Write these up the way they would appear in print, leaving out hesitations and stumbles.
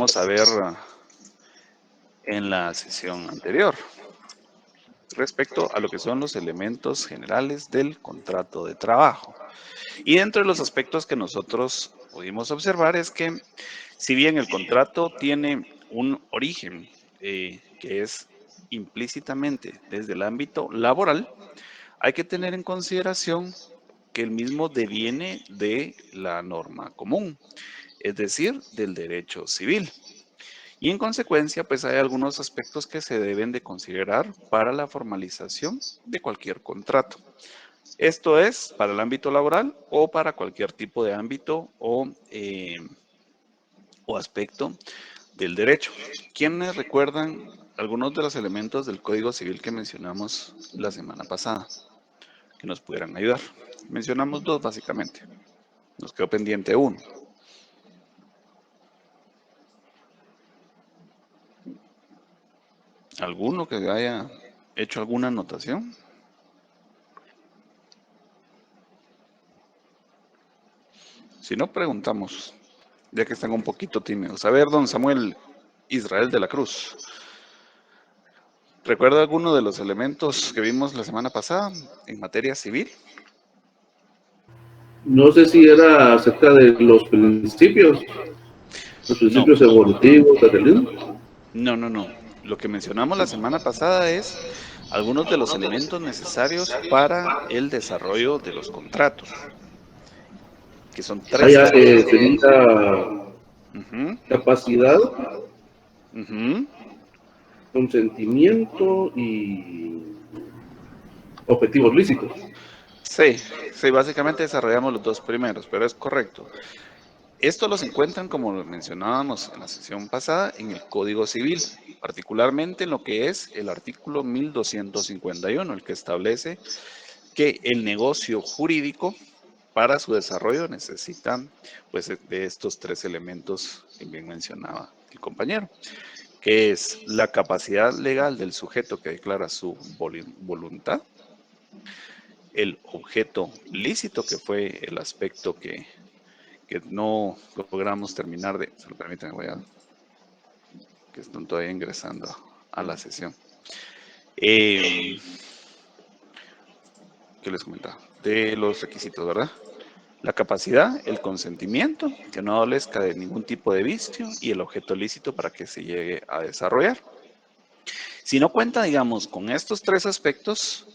empezamos a ver en la sesión anterior respecto a lo que son los elementos generales del contrato de trabajo. Y dentro de los aspectos que nosotros pudimos observar es que si bien el contrato tiene un origen que es implícitamente desde el ámbito laboral, hay que tener en consideración que el mismo deviene de la norma común, es decir, del derecho civil. Y en consecuencia, pues hay algunos aspectos que se deben de considerar para la formalización de cualquier contrato. Esto es para el ámbito laboral o para cualquier tipo de ámbito o aspecto del derecho. ¿Quiénes recuerdan algunos de los elementos del Código Civil que mencionamos la semana pasada? Que nos pudieran ayudar. Mencionamos dos básicamente. Nos quedó pendiente uno. ¿Alguno que haya hecho alguna anotación? Si no, preguntamos, ya que están un poquito tímidos. A ver, don Samuel Israel de la Cruz. ¿Recuerda alguno de los elementos que vimos la semana pasada en materia civil? No sé si era acerca de los No, principios evolutivos del. no. Lo que mencionamos la semana pasada es algunos de los elementos necesarios para el desarrollo de los contratos, que son tres elementos. Sería Ujú, capacidad, ujú. consentimiento y objetivos lícitos. Sí, básicamente desarrollamos los dos primeros, pero es correcto. Estos los encuentran, como lo mencionábamos en la sesión pasada, en el Código Civil, particularmente en lo que es el artículo 1251, el que establece que el negocio jurídico para su desarrollo necesita pues de estos tres elementos que bien mencionaba el compañero, que es la capacidad legal del sujeto que declara su voluntad, el objeto lícito, que fue el aspecto que no logramos terminar de, se lo permiten, voy a, que están todavía ingresando a la sesión. ¿Qué les comentaba? De los requisitos, ¿verdad? La capacidad, el consentimiento, que no adolezca de ningún tipo de vicio, y el objeto lícito para que se llegue a desarrollar. Si no cuenta, digamos, con estos tres aspectos,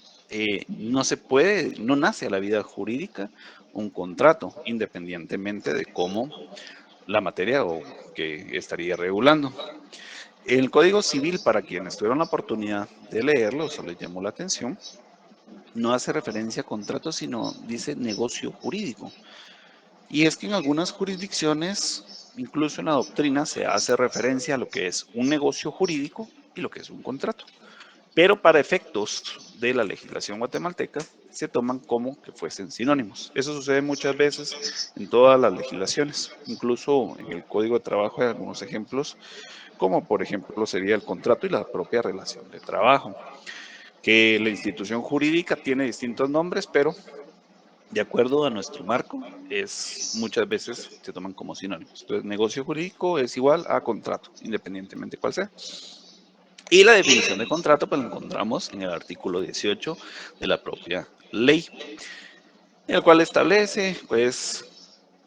no se puede, no nace a la vida jurídica un contrato, independientemente de cómo la materia o que estaría regulando. El Código Civil, para quienes tuvieron la oportunidad de leerlo, solo les llamó la atención, no hace referencia a contrato, sino dice negocio jurídico. Y es que en algunas jurisdicciones, incluso en la doctrina, se hace referencia a lo que es un negocio jurídico y lo que es un contrato. Pero para efectos de la legislación guatemalteca, se toman como que fuesen sinónimos. Eso sucede muchas veces en todas las legislaciones, incluso en el Código de Trabajo hay algunos ejemplos, como por ejemplo sería el contrato y la propia relación de trabajo, que la institución jurídica tiene distintos nombres, pero de acuerdo a nuestro marco, muchas veces se toman como sinónimos. Entonces, negocio jurídico es igual a contrato, independientemente cuál sea. Y la definición de contrato, pues la encontramos en el artículo 18 de la propia ley, en el cual establece, pues,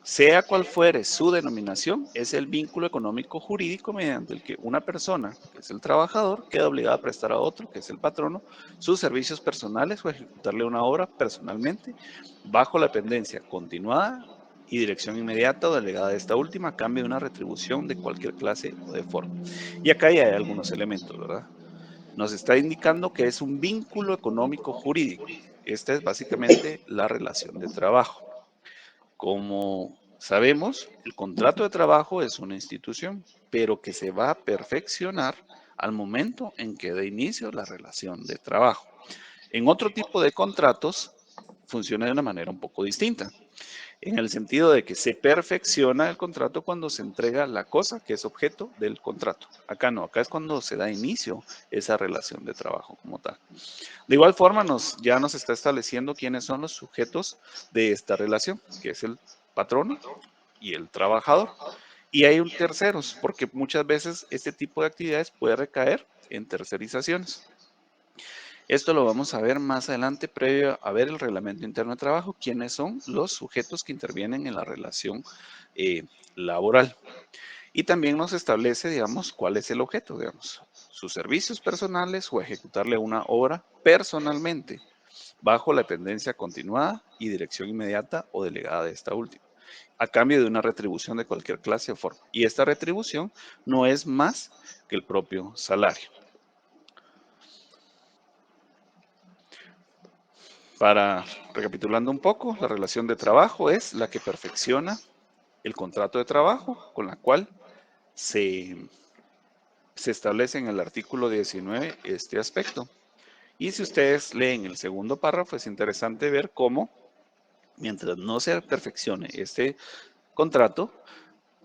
sea cual fuere su denominación, es el vínculo económico jurídico mediante el que una persona, que es el trabajador, queda obligada a prestar a otro, que es el patrono, sus servicios personales o ejecutarle una obra personalmente, bajo la dependencia continuada y dirección inmediata o delegada de esta última, a cambio de una retribución de cualquier clase o de forma. Y acá ya hay algunos elementos, ¿verdad? Nos está indicando que es un vínculo económico jurídico. Esta es básicamente la relación de trabajo. Como sabemos, el contrato de trabajo es una institución, pero que se va a perfeccionar al momento en que dé inicio la relación de trabajo. En otro tipo de contratos funciona de una manera un poco distinta, en el sentido de que se perfecciona el contrato cuando se entrega la cosa que es objeto del contrato. Acá no, acá es cuando se da inicio esa relación de trabajo como tal. De igual forma, ya nos está estableciendo quiénes son los sujetos de esta relación, que es el patrono y el trabajador. Y hay un terceros, porque muchas veces este tipo de actividades puede recaer en tercerizaciones. Esto lo vamos a ver más adelante, previo a ver el reglamento interno de trabajo, quiénes son los sujetos que intervienen en la relación laboral. Y también nos establece, digamos, cuál es el objeto, digamos, sus servicios personales o ejecutarle una obra personalmente, bajo la dependencia continuada y dirección inmediata o delegada de esta última, a cambio de una retribución de cualquier clase o forma. Y esta retribución no es más que el propio salario. Para recapitulando un poco, la relación de trabajo es la que perfecciona el contrato de trabajo con la cual se establece en el artículo 19 este aspecto. Y si ustedes leen el segundo párrafo, es interesante ver cómo, mientras no se perfeccione este contrato,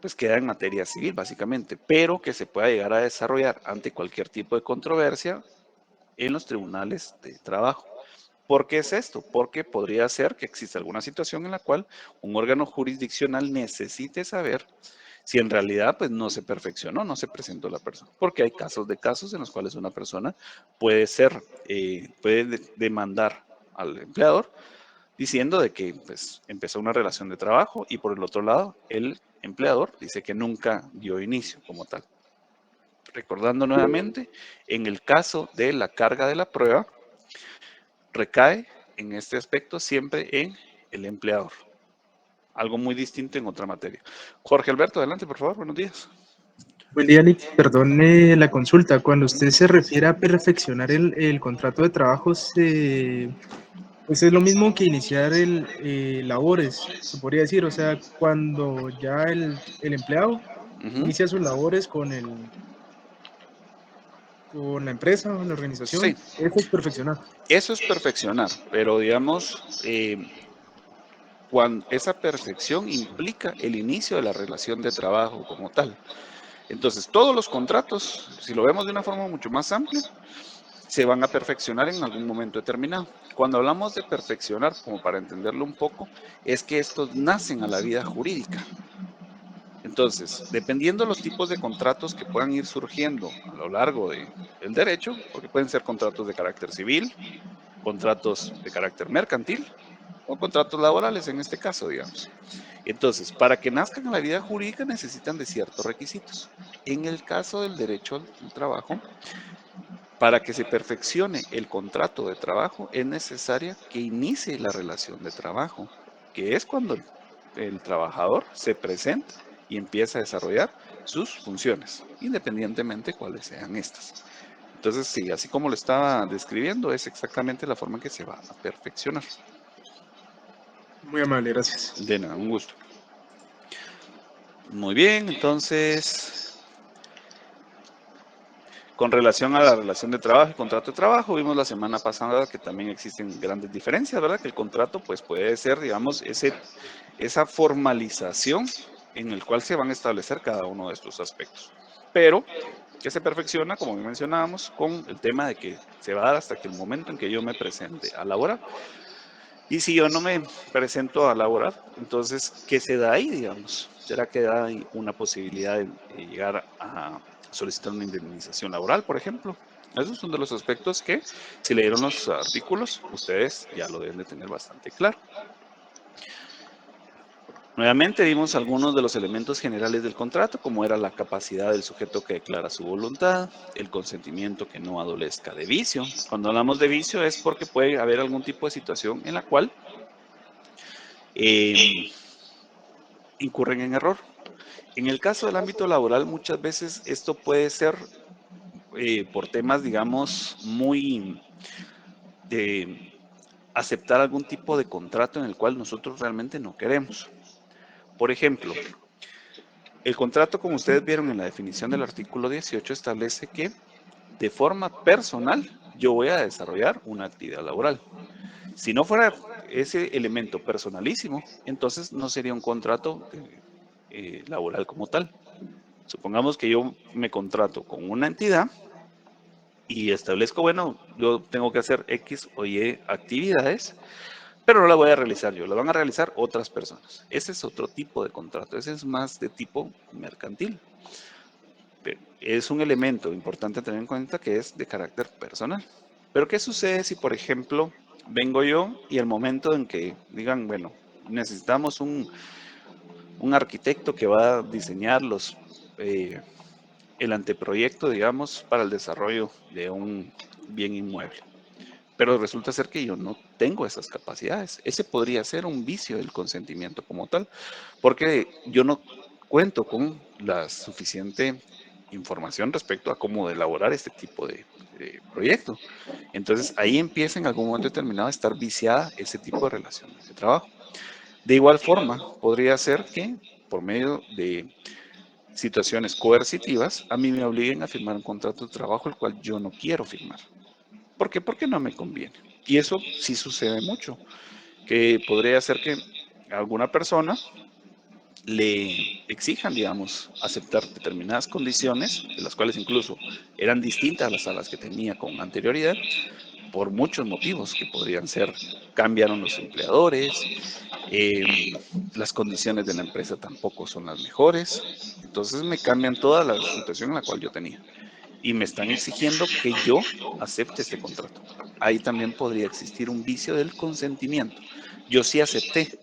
pues queda en materia civil, básicamente, pero que se pueda llegar a desarrollar ante cualquier tipo de controversia en los tribunales de trabajo. ¿Por qué es esto? Porque podría ser que exista alguna situación en la cual un órgano jurisdiccional necesite saber si en realidad pues no se perfeccionó, no se presentó la persona. Porque hay casos en los cuales una persona puede ser, puede demandar al empleador diciendo de que pues empezó una relación de trabajo y por el otro lado el empleador dice que nunca dio inicio como tal. Recordando nuevamente, en el caso de la carga de la prueba, recae en este aspecto siempre en el empleador. Algo muy distinto en otra materia. Jorge Alberto, adelante, por favor, buenos días. Buen día, Nick. Perdone la consulta. Cuando usted se refiere a perfeccionar el contrato de trabajo, pues es lo mismo que iniciar labores, se podría decir. O sea, cuando ya el empleado Ujú. inicia sus labores con la empresa o la Sí, organización, eso es perfeccionar. eso es perfeccionar, pero digamos, cuando esa perfección implica el inicio de la relación de trabajo como tal. Entonces, todos los contratos, si lo vemos de una forma mucho más amplia, se van a perfeccionar en algún momento determinado. Cuando hablamos de perfeccionar, como para entenderlo un poco, es que estos nacen a la vida jurídica. Entonces, dependiendo de los tipos de contratos que puedan ir surgiendo a lo largo del derecho, porque pueden ser contratos de carácter civil, contratos de carácter mercantil o contratos laborales en este caso, digamos. Entonces, para que nazcan en la vida jurídica necesitan de ciertos requisitos. En el caso del derecho al trabajo, para que se perfeccione el contrato de trabajo es necesaria que inicie la relación de trabajo, que es cuando el trabajador se presenta y empieza a desarrollar sus funciones, independientemente cuáles sean estas. Entonces, sí, así como lo estaba describiendo, es exactamente la forma en que se va a perfeccionar. Muy amable, gracias. De nada, un gusto. Muy bien, entonces, con relación a la relación de trabajo y contrato de trabajo, vimos la semana pasada que también existen grandes diferencias, ¿verdad? Que el contrato pues puede ser, digamos, esa formalización en el cual se van a establecer cada uno de estos aspectos. Pero que se perfecciona, como mencionábamos, con el tema de que se va a dar hasta que el momento en que yo me presente a laborar. Y si yo no me presento a laborar, entonces, ¿qué se da ahí, digamos? ¿Será que hay una posibilidad de llegar a solicitar una indemnización laboral, por ejemplo? Esos son de los aspectos que, si leyeron los artículos, ustedes ya lo deben de tener bastante claro. Nuevamente vimos algunos de los elementos generales del contrato, como era la capacidad del sujeto que declara su voluntad, el consentimiento que no adolezca de vicio. Cuando hablamos de vicio es porque puede haber algún tipo de situación en la cual incurren en error. En el caso del ámbito laboral, muchas veces esto puede ser por temas, digamos, muy de aceptar algún tipo de contrato en el cual nosotros realmente no queremos. Por ejemplo, el contrato, como ustedes vieron en la definición del artículo 18, establece que de forma personal yo voy a desarrollar una actividad laboral. Si no fuera ese elemento personalísimo, entonces no sería un contrato laboral como tal. Supongamos que yo me contrato con una entidad y establezco, bueno, yo tengo que hacer X o Y actividades, pero no la voy a realizar yo, la van a realizar otras personas. Ese es otro tipo de contrato, ese es más de tipo mercantil. Pero es un elemento importante a tener en cuenta que es de carácter personal. Pero ¿qué sucede si, por ejemplo, vengo yo y el momento en que digan, bueno, necesitamos un arquitecto que va a diseñar el anteproyecto, digamos, para el desarrollo de un bien inmueble? Pero resulta ser que yo no tengo esas capacidades. Ese podría ser un vicio del consentimiento como tal, porque yo no cuento con la suficiente información respecto a cómo elaborar este tipo de proyecto. Entonces ahí empieza en algún momento determinado a estar viciada ese tipo de relaciones de trabajo. De igual forma, podría ser que por medio de situaciones coercitivas a mí me obliguen a firmar un contrato de trabajo el cual yo no quiero firmar. ¿Por qué? Porque no me conviene. Y eso sí sucede mucho, que podría ser que alguna persona le exijan, digamos, aceptar determinadas condiciones, de las cuales incluso eran distintas a las que tenía con anterioridad, por muchos motivos que podrían ser, cambiaron los empleadores, las condiciones de la empresa tampoco son las mejores, entonces me cambian toda la situación en la cual yo tenía y me están exigiendo que yo acepte este contrato. Ahí también podría existir un vicio del consentimiento. Yo sí acepté,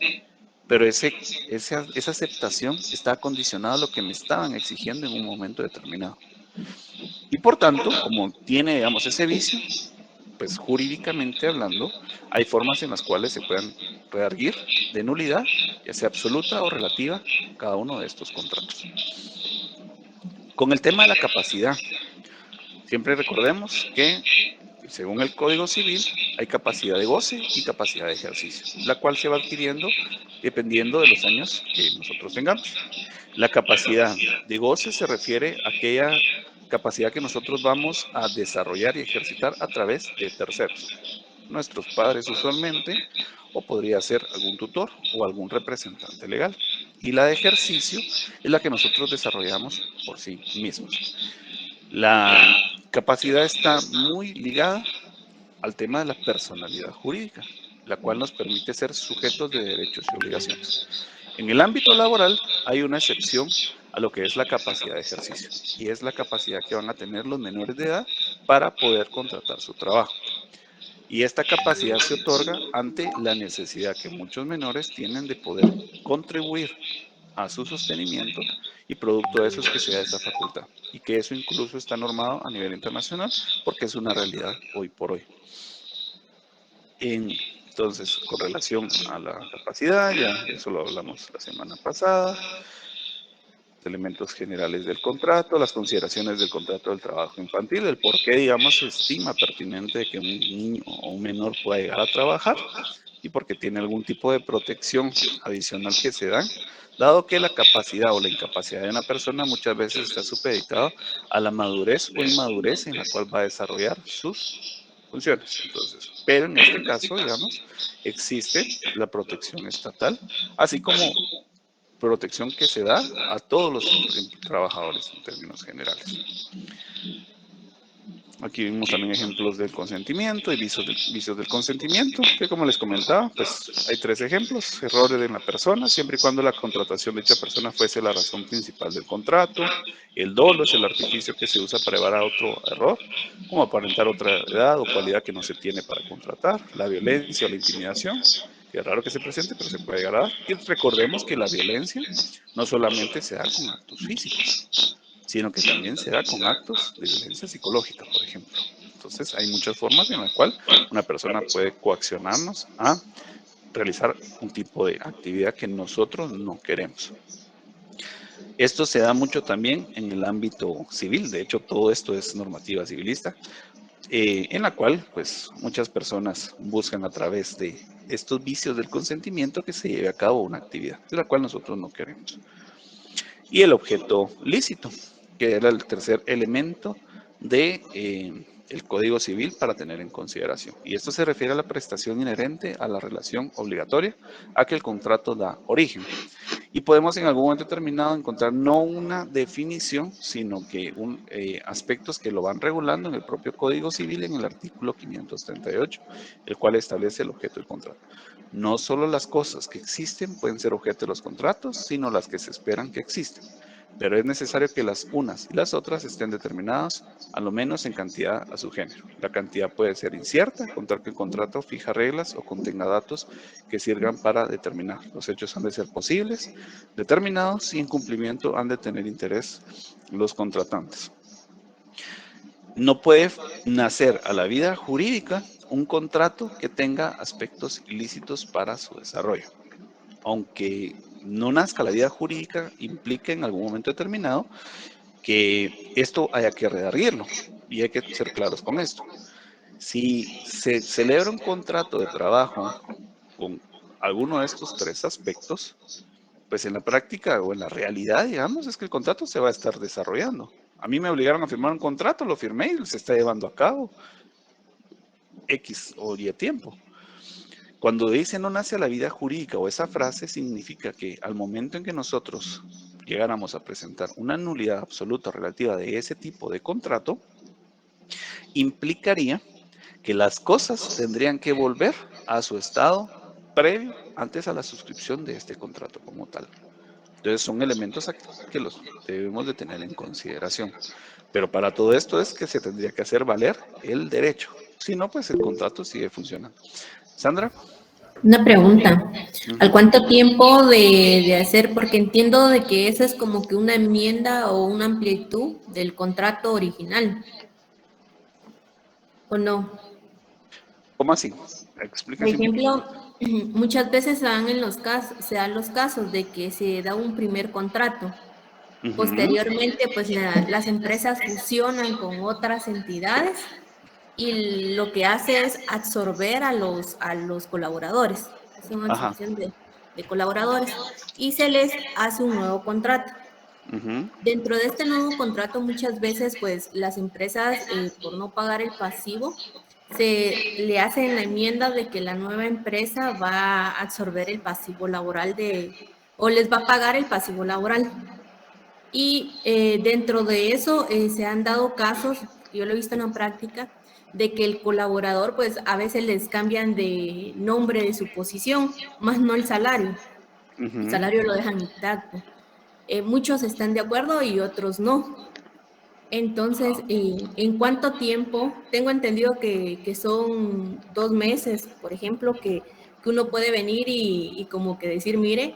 pero esa aceptación está condicionada a lo que me estaban exigiendo en un momento determinado. Y por tanto, como tiene, digamos, ese vicio, pues jurídicamente hablando, hay formas en las cuales se puedan redarguir de nulidad, ya sea absoluta o relativa, cada uno de estos contratos. Con el tema de la capacidad, siempre recordemos que, según el Código Civil, hay capacidad de goce y capacidad de ejercicio, la cual se va adquiriendo dependiendo de los años que nosotros tengamos. La capacidad de goce se refiere a aquella capacidad que nosotros vamos a desarrollar y ejercitar a través de terceros, nuestros padres usualmente, o podría ser algún tutor o algún representante legal. Y la de ejercicio es la que nosotros desarrollamos por sí mismos. La capacidad está muy ligada al tema de la personalidad jurídica, la cual nos permite ser sujetos de derechos y obligaciones. En el ámbito laboral hay una excepción a lo que es la capacidad de ejercicio, y es la capacidad que van a tener los menores de edad para poder contratar su trabajo. Y esta capacidad se otorga ante la necesidad que muchos menores tienen de poder contribuir a su sostenimiento, y producto de eso es que se da esa facultad, y que eso incluso está normado a nivel internacional porque es una realidad hoy por hoy. Entonces, con relación a la capacidad, ya eso lo hablamos la semana pasada, elementos generales del contrato, las consideraciones del contrato del trabajo infantil, el por qué, digamos, se estima pertinente que un niño o un menor pueda llegar a trabajar y porque tiene algún tipo de protección adicional que se dan, dado que la capacidad o la incapacidad de una persona muchas veces está supeditada a la madurez o inmadurez en la cual va a desarrollar sus funciones. Entonces, pero en este caso, digamos, existe la protección estatal, así como protección que se da a todos los trabajadores en términos generales. Aquí vimos también ejemplos del consentimiento y vicios del consentimiento, que como les comentaba, pues hay 3 ejemplos: errores en la persona, siempre y cuando la contratación de dicha persona fuese la razón principal del contrato; el dolo es el artificio que se usa para llevar a otro error, como aparentar otra edad o cualidad que no se tiene para contratar; la violencia o la intimidación, que es raro que se presente, pero se puede llegar a dar. Y recordemos que la violencia no solamente se da con actos físicos, sino que también se da con actos de violencia psicológica, por ejemplo. Entonces, hay muchas formas en las cuales una persona puede coaccionarnos a realizar un tipo de actividad que nosotros no queremos. Esto se da mucho también en el ámbito civil, de hecho todo esto es normativa civilista, en la cual pues muchas personas buscan a través de estos vicios del consentimiento que se lleve a cabo una actividad, de la cual nosotros no queremos. Y el objeto lícito, que era el tercer elemento de el Código Civil para tener en consideración. Y esto se refiere a la prestación inherente a la relación obligatoria a que el contrato da origen. Y podemos en algún momento determinado encontrar no una definición, sino que aspectos que lo van regulando en el propio Código Civil en el artículo 538, el cual establece el objeto del contrato. No solo las cosas que existen pueden ser objeto de los contratos, sino las que se esperan que existan. Pero es necesario que las unas y las otras estén determinadas, a lo menos en cantidad a su género. La cantidad puede ser incierta, contar que el contrato fija reglas o contenga datos que sirvan para determinar. Los hechos han de ser posibles, determinados y en cumplimiento han de tener interés los contratantes. No puede nacer a la vida jurídica un contrato que tenga aspectos ilícitos para su desarrollo. Aunque no nazca la vida jurídica, implica en algún momento determinado que esto haya que redarguirlo y hay que ser claros con esto. Si se celebra un contrato de trabajo con alguno de estos tres aspectos, pues en la práctica o en la realidad, digamos, es que el contrato se va a estar desarrollando. A mí me obligaron a firmar un contrato, lo firmé y se está llevando a cabo X o Y tiempo. Cuando dice no nace a la vida jurídica o esa frase significa que al momento en que nosotros llegáramos a presentar una nulidad absoluta relativa de ese tipo de contrato, implicaría que las cosas tendrían que volver a su estado previo antes a la suscripción de este contrato como tal. Entonces son elementos que los debemos de tener en consideración. Pero para todo esto es que se tendría que hacer valer el derecho. Si no, pues el contrato sigue funcionando. Sandra. Una pregunta, ¿al Ujú. cuánto tiempo de hacer? Porque entiendo de que esa es como que una enmienda o una amplitud del contrato original, ¿o no? ¿Cómo así? Por Explíquese un poquito. ejemplo, muchas veces se dan los casos de que se da un primer contrato. Ujú. Posteriormente, pues las empresas fusionan con otras entidades y lo que hace es absorber a los colaboradores, es una Ajá. absorción de colaboradores y se les hace un nuevo contrato. Ujú. Dentro de este nuevo contrato muchas veces pues las empresas por no pagar el pasivo se le hacen la enmienda de que la nueva empresa va a absorber el pasivo laboral o les va a pagar el pasivo laboral. Y dentro de eso se han dado casos, yo lo he visto en la práctica, de que el colaborador pues a veces les cambian de nombre de su posición, más no el salario. El Ujú. salario lo dejan intacto. Muchos están de acuerdo y otros no. Entonces, ¿en cuánto tiempo? Tengo entendido que son 2 meses, por ejemplo, que uno puede venir y como que decir, mire,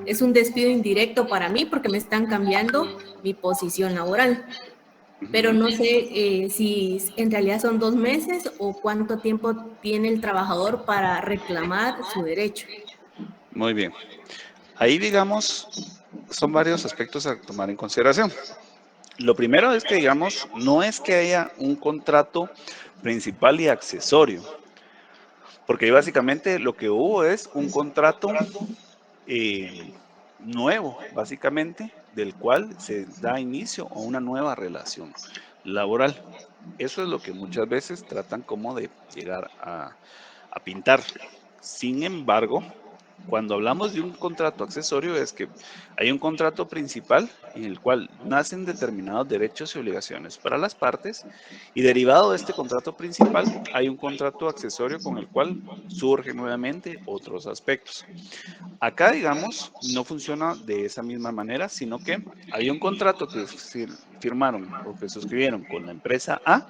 es un despido indirecto para mí porque me están cambiando mi posición laboral. Pero Ujú. no sé si en realidad son 2 meses o cuánto tiempo tiene el trabajador para reclamar su derecho. Muy bien. Ahí, digamos, son varios aspectos a tomar en consideración. Lo primero es que, digamos, no es que haya un contrato principal y accesorio, porque ahí básicamente lo que hubo es un contrato eh, nuevo, básicamente, del cual se da inicio a una nueva relación laboral. Eso es lo que muchas veces tratan como de llegar a pintar. Sin embargo, cuando hablamos de un contrato accesorio es que hay un contrato principal en el cual nacen determinados derechos y obligaciones para las partes y derivado de este contrato principal hay un contrato accesorio con el cual surgen nuevamente otros aspectos. Acá, digamos, no funciona de esa misma manera, sino que hay un contrato que firmaron o que suscribieron con la empresa A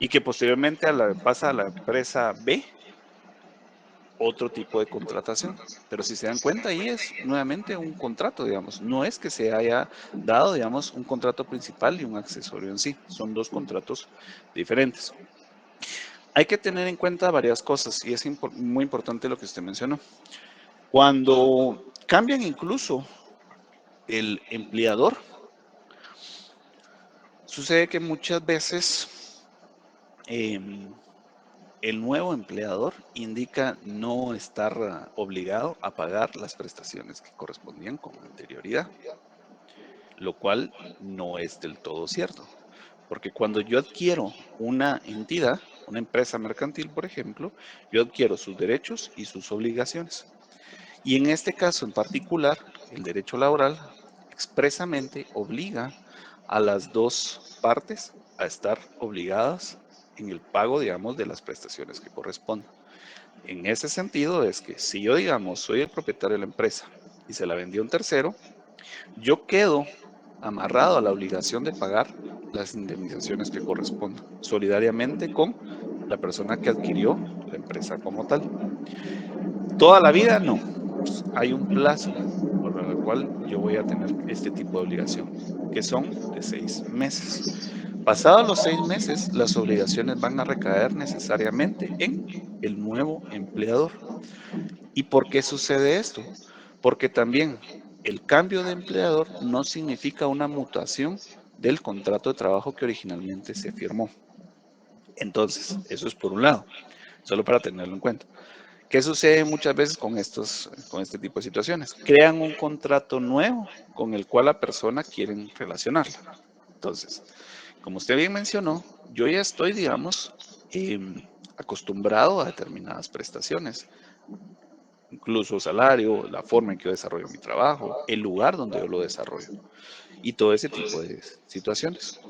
y que posteriormente pasa a la empresa B otro tipo de contratación. Pero si se dan cuenta, ahí es nuevamente un contrato, digamos. No es que se haya dado, digamos, un contrato principal y un accesorio en sí. Son dos contratos diferentes. Hay que tener en cuenta varias cosas y es muy importante lo que usted mencionó. Cuando cambian incluso el empleador, sucede que muchas veces em, el nuevo empleador indica no estar obligado a pagar las prestaciones que correspondían con anterioridad, lo cual no es del todo cierto. Porque cuando yo adquiero una entidad, una empresa mercantil, por ejemplo, yo adquiero sus derechos y sus obligaciones. Y en este caso en particular, el derecho laboral expresamente obliga a las dos partes a estar obligadas en el pago, digamos, de las prestaciones que correspondan. En ese sentido es que si yo, digamos, soy el propietario de la empresa y se la vendí a un tercero, yo quedo amarrado a la obligación de pagar las indemnizaciones que correspondan, solidariamente con la persona que adquirió la empresa como tal. Toda la vida no. Hay un plazo por el cual yo voy a tener este tipo de obligación, que son de 6 meses. Pasados los 6 meses, las obligaciones van a recaer necesariamente en el nuevo empleador. ¿Y por qué sucede esto? Porque también el cambio de empleador no significa una mutación del contrato de trabajo que originalmente se firmó. Entonces, eso es por un lado, solo para tenerlo en cuenta. ¿Qué sucede muchas veces con este tipo de situaciones? Crean un contrato nuevo con el cual la persona quiere relacionarla. Entonces, como usted bien mencionó, yo ya estoy, digamos, acostumbrado a determinadas prestaciones, incluso salario, la forma en que yo desarrollo mi trabajo, el lugar donde yo lo desarrollo y todo ese tipo de situaciones.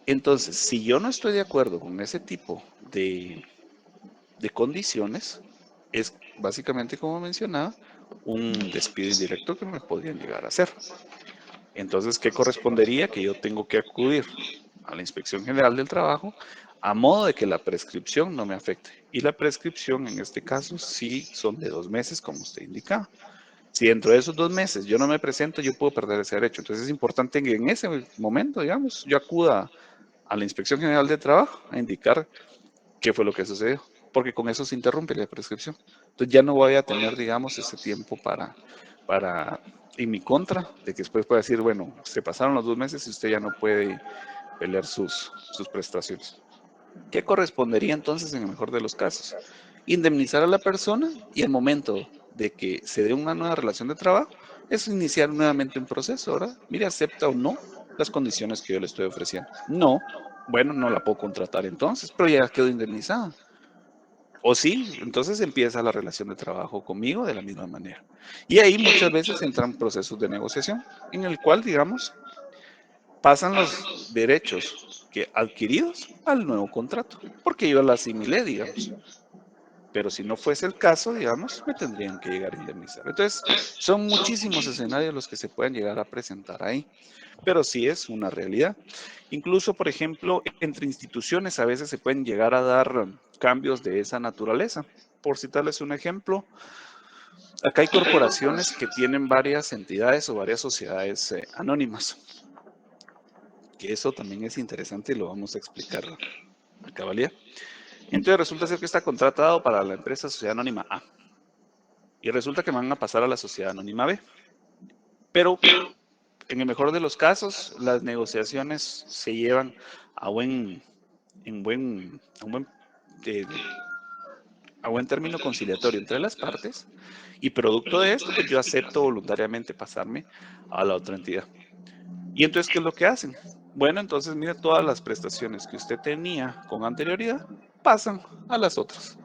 Entonces, si yo no estoy de acuerdo con ese tipo de condiciones, es básicamente, como mencionaba, un despido indirecto que me podrían llegar a hacer. Entonces, ¿qué correspondería? Que yo tengo que acudir a la Inspección General del Trabajo a modo de que la prescripción no me afecte. Y la prescripción en este caso sí son de 2 meses, como usted indicaba. Si dentro de esos 2 meses yo no me presento, yo puedo perder ese derecho. Entonces es importante que en ese momento, digamos, yo acuda a la Inspección General de Trabajo a indicar qué fue lo que sucedió, porque con eso se interrumpe la prescripción. Entonces ya no voy a tener, digamos, ese tiempo para en mi contra, de que después pueda decir, bueno, se pasaron los 2 meses y usted ya no puede pelear sus prestaciones. ¿Qué correspondería entonces en el mejor de los casos? Indemnizar a la persona y al momento de que se dé una nueva relación de trabajo, es iniciar nuevamente un proceso, ¿verdad? Mire, acepta o no las condiciones que yo le estoy ofreciendo. No, bueno, no la puedo contratar entonces, pero ya quedó indemnizada. O sí, entonces empieza la relación de trabajo conmigo de la misma manera. Y ahí muchas veces entran procesos de negociación en el cual, digamos, pasan los derechos que adquiridos al nuevo contrato, porque yo la asimilé, digamos. Pero si no fuese el caso, digamos, me tendrían que llegar a indemnizar. Entonces, son muchísimos escenarios los que se pueden llegar a presentar ahí, pero sí es una realidad. Incluso, por ejemplo, entre instituciones a veces se pueden llegar a dar cambios de esa naturaleza. Por citarles un ejemplo, acá hay corporaciones que tienen varias entidades o varias sociedades anónimas, que eso también es interesante y lo vamos a explicar a cabalidad. Entonces resulta ser que está contratado para la empresa Sociedad Anónima A y resulta que van a pasar a la Sociedad Anónima B. Pero en el mejor de los casos, las negociaciones se llevan a buen, eh, a buen término conciliatorio entre las partes y producto de esto, pues yo acepto voluntariamente pasarme a la otra entidad. Y entonces, ¿qué es lo que hacen? Bueno, entonces mire, todas las prestaciones que usted tenía con anterioridad pasan a las otras.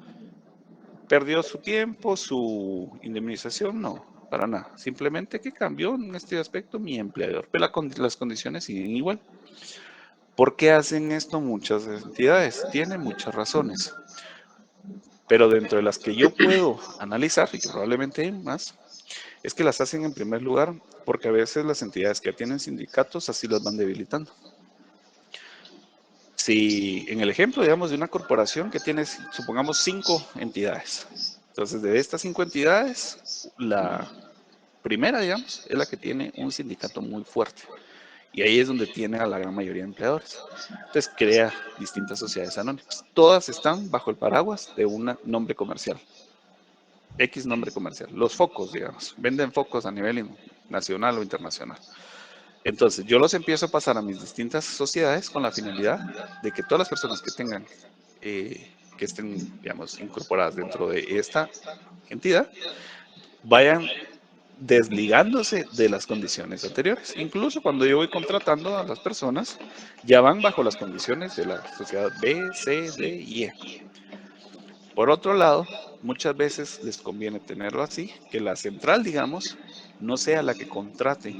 ¿Perdió su tiempo, su indemnización? No, para nada. Simplemente que cambió en este aspecto mi empleador, pero las condiciones siguen igual. ¿Por qué hacen esto muchas entidades? Tienen muchas razones, pero dentro de las que yo puedo analizar, y que probablemente hay más, es que las hacen en primer lugar porque a veces las entidades que tienen sindicatos así las van debilitando. Si en el ejemplo, digamos, de una corporación que tiene, supongamos, 5 entidades. Entonces, de estas 5 entidades, la primera, digamos, es la que tiene un sindicato muy fuerte. Y ahí es donde tiene a la gran mayoría de empleadores. Entonces, crea distintas sociedades anónimas. Todas están bajo el paraguas de un nombre comercial. X nombre comercial. Los focos, digamos. Venden focos a nivel nacional o internacional. Entonces, yo los empiezo a pasar a mis distintas sociedades con la finalidad de que todas las personas que tengan, que estén, digamos, incorporadas dentro de esta entidad, vayan desligándose de las condiciones anteriores. Incluso cuando yo voy contratando a las personas, ya van bajo las condiciones de la sociedad B, C, D y E. Por otro lado, muchas veces les conviene tenerlo así, que la central, digamos, no sea la que contrate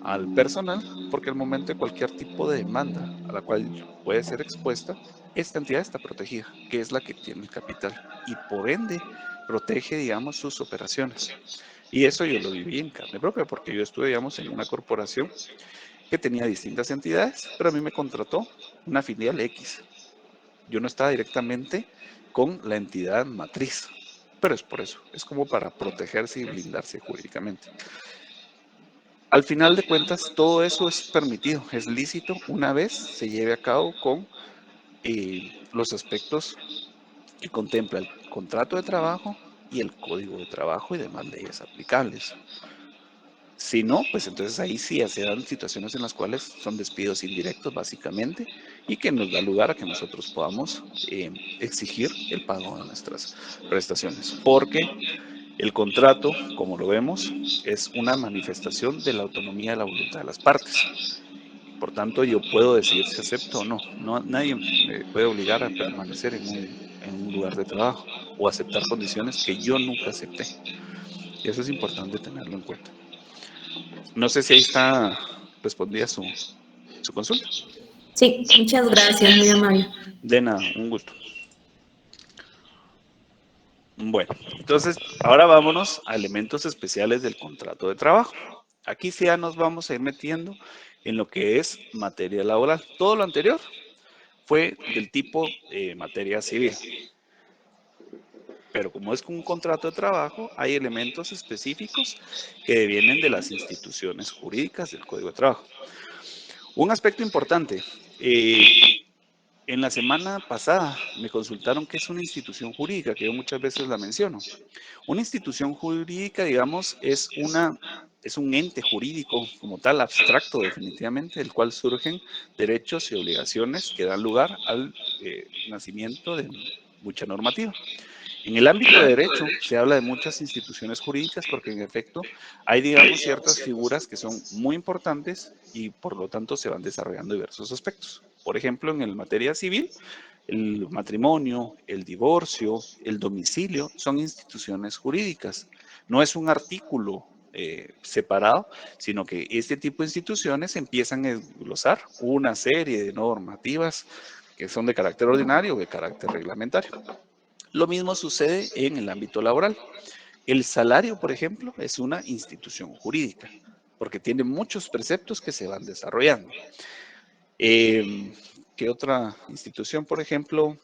al personal, porque al momento de cualquier tipo de demanda a la cual puede ser expuesta, esta entidad está protegida, que es la que tiene el capital y por ende protege, digamos, sus operaciones. Y eso yo lo viví en carne propia, porque yo estuve, digamos, en una corporación que tenía distintas entidades, pero a mí me contrató una filial X. Yo no estaba directamente con la entidad matriz, pero es por eso, es como para protegerse y blindarse jurídicamente. Al final de cuentas, todo eso es permitido, es lícito una vez se lleve a cabo con los aspectos que contempla el contrato de trabajo y el código de trabajo y demás leyes aplicables. Si no, pues entonces ahí sí se dan situaciones en las cuales son despidos indirectos básicamente y que nos da lugar a que nosotros podamos exigir el pago de nuestras prestaciones. Porque el contrato, como lo vemos, es una manifestación de la autonomía de la voluntad de las partes. Por tanto, yo puedo decidir si acepto o no. Nadie me puede obligar a permanecer en un lugar de trabajo o aceptar condiciones que yo nunca acepté. Y eso es importante tenerlo en cuenta. No sé si ahí está respondida su consulta. Sí, muchas gracias, muy amable. De nada, un gusto. Bueno, entonces ahora vámonos a elementos especiales del contrato de trabajo. Aquí sí ya nos vamos a ir metiendo en lo que es materia laboral. Todo lo anterior fue del tipo materia civil. Pero como es un contrato de trabajo, hay elementos específicos que vienen de las instituciones jurídicas del Código de Trabajo. Un aspecto importante, en la semana pasada me consultaron qué es una institución jurídica, que yo muchas veces la menciono. Una institución jurídica, digamos, es un ente jurídico como tal, abstracto definitivamente, del cual surgen derechos y obligaciones que dan lugar al nacimiento de mucha normativa. En el ámbito de derecho se habla de muchas instituciones jurídicas porque en efecto hay, digamos, ciertas figuras que son muy importantes y por lo tanto se van desarrollando diversos aspectos. Por ejemplo, en el materia civil, el matrimonio, el divorcio, el domicilio son instituciones jurídicas. No es un artículo separado, sino que este tipo de instituciones empiezan a desglosar una serie de normativas que son de carácter ordinario o de carácter reglamentario. Lo mismo sucede en el ámbito laboral. El salario, por ejemplo, es una institución jurídica, porque tiene muchos preceptos que se van desarrollando. ¿Qué otra institución? Por ejemplo,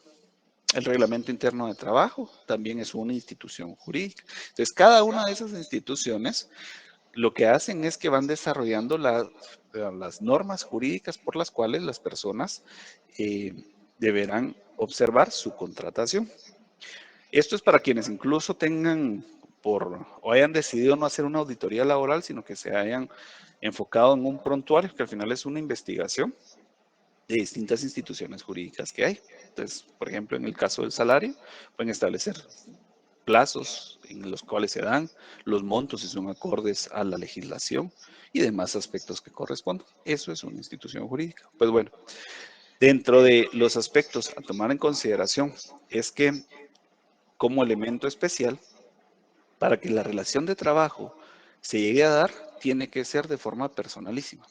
el reglamento interno de trabajo también es una institución jurídica. Entonces, cada una de esas instituciones lo que hacen es que van desarrollando las normas jurídicas por las cuales las personas deberán observar su contratación. Esto es para quienes incluso tengan o hayan decidido no hacer una auditoría laboral, sino que se hayan enfocado en un prontuario, que al final es una investigación de distintas instituciones jurídicas que hay. Entonces, por ejemplo, en el caso del salario, pueden establecer plazos en los cuales se dan, los montos si son acordes a la legislación y demás aspectos que correspondan. Eso es una institución jurídica. Pues bueno, dentro de los aspectos a tomar en consideración es que como elemento especial, para que la relación de trabajo se llegue a dar, tiene que ser de forma personalísima.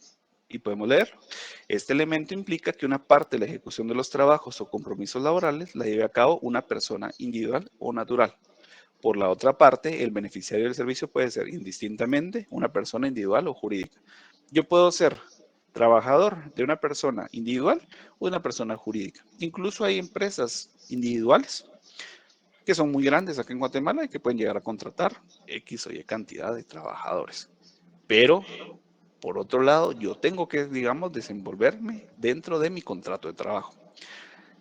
Y podemos leerlo. Este elemento implica que una parte de la ejecución de los trabajos o compromisos laborales la lleve a cabo una persona individual o natural. Por la otra parte, el beneficiario del servicio puede ser indistintamente una persona individual o jurídica. Yo puedo ser trabajador de una persona individual o de una persona jurídica. Incluso hay empresas individuales que son muy grandes aquí en Guatemala y que pueden llegar a contratar X o Y cantidad de trabajadores. Pero, por otro lado, yo tengo que, digamos, desenvolverme dentro de mi contrato de trabajo.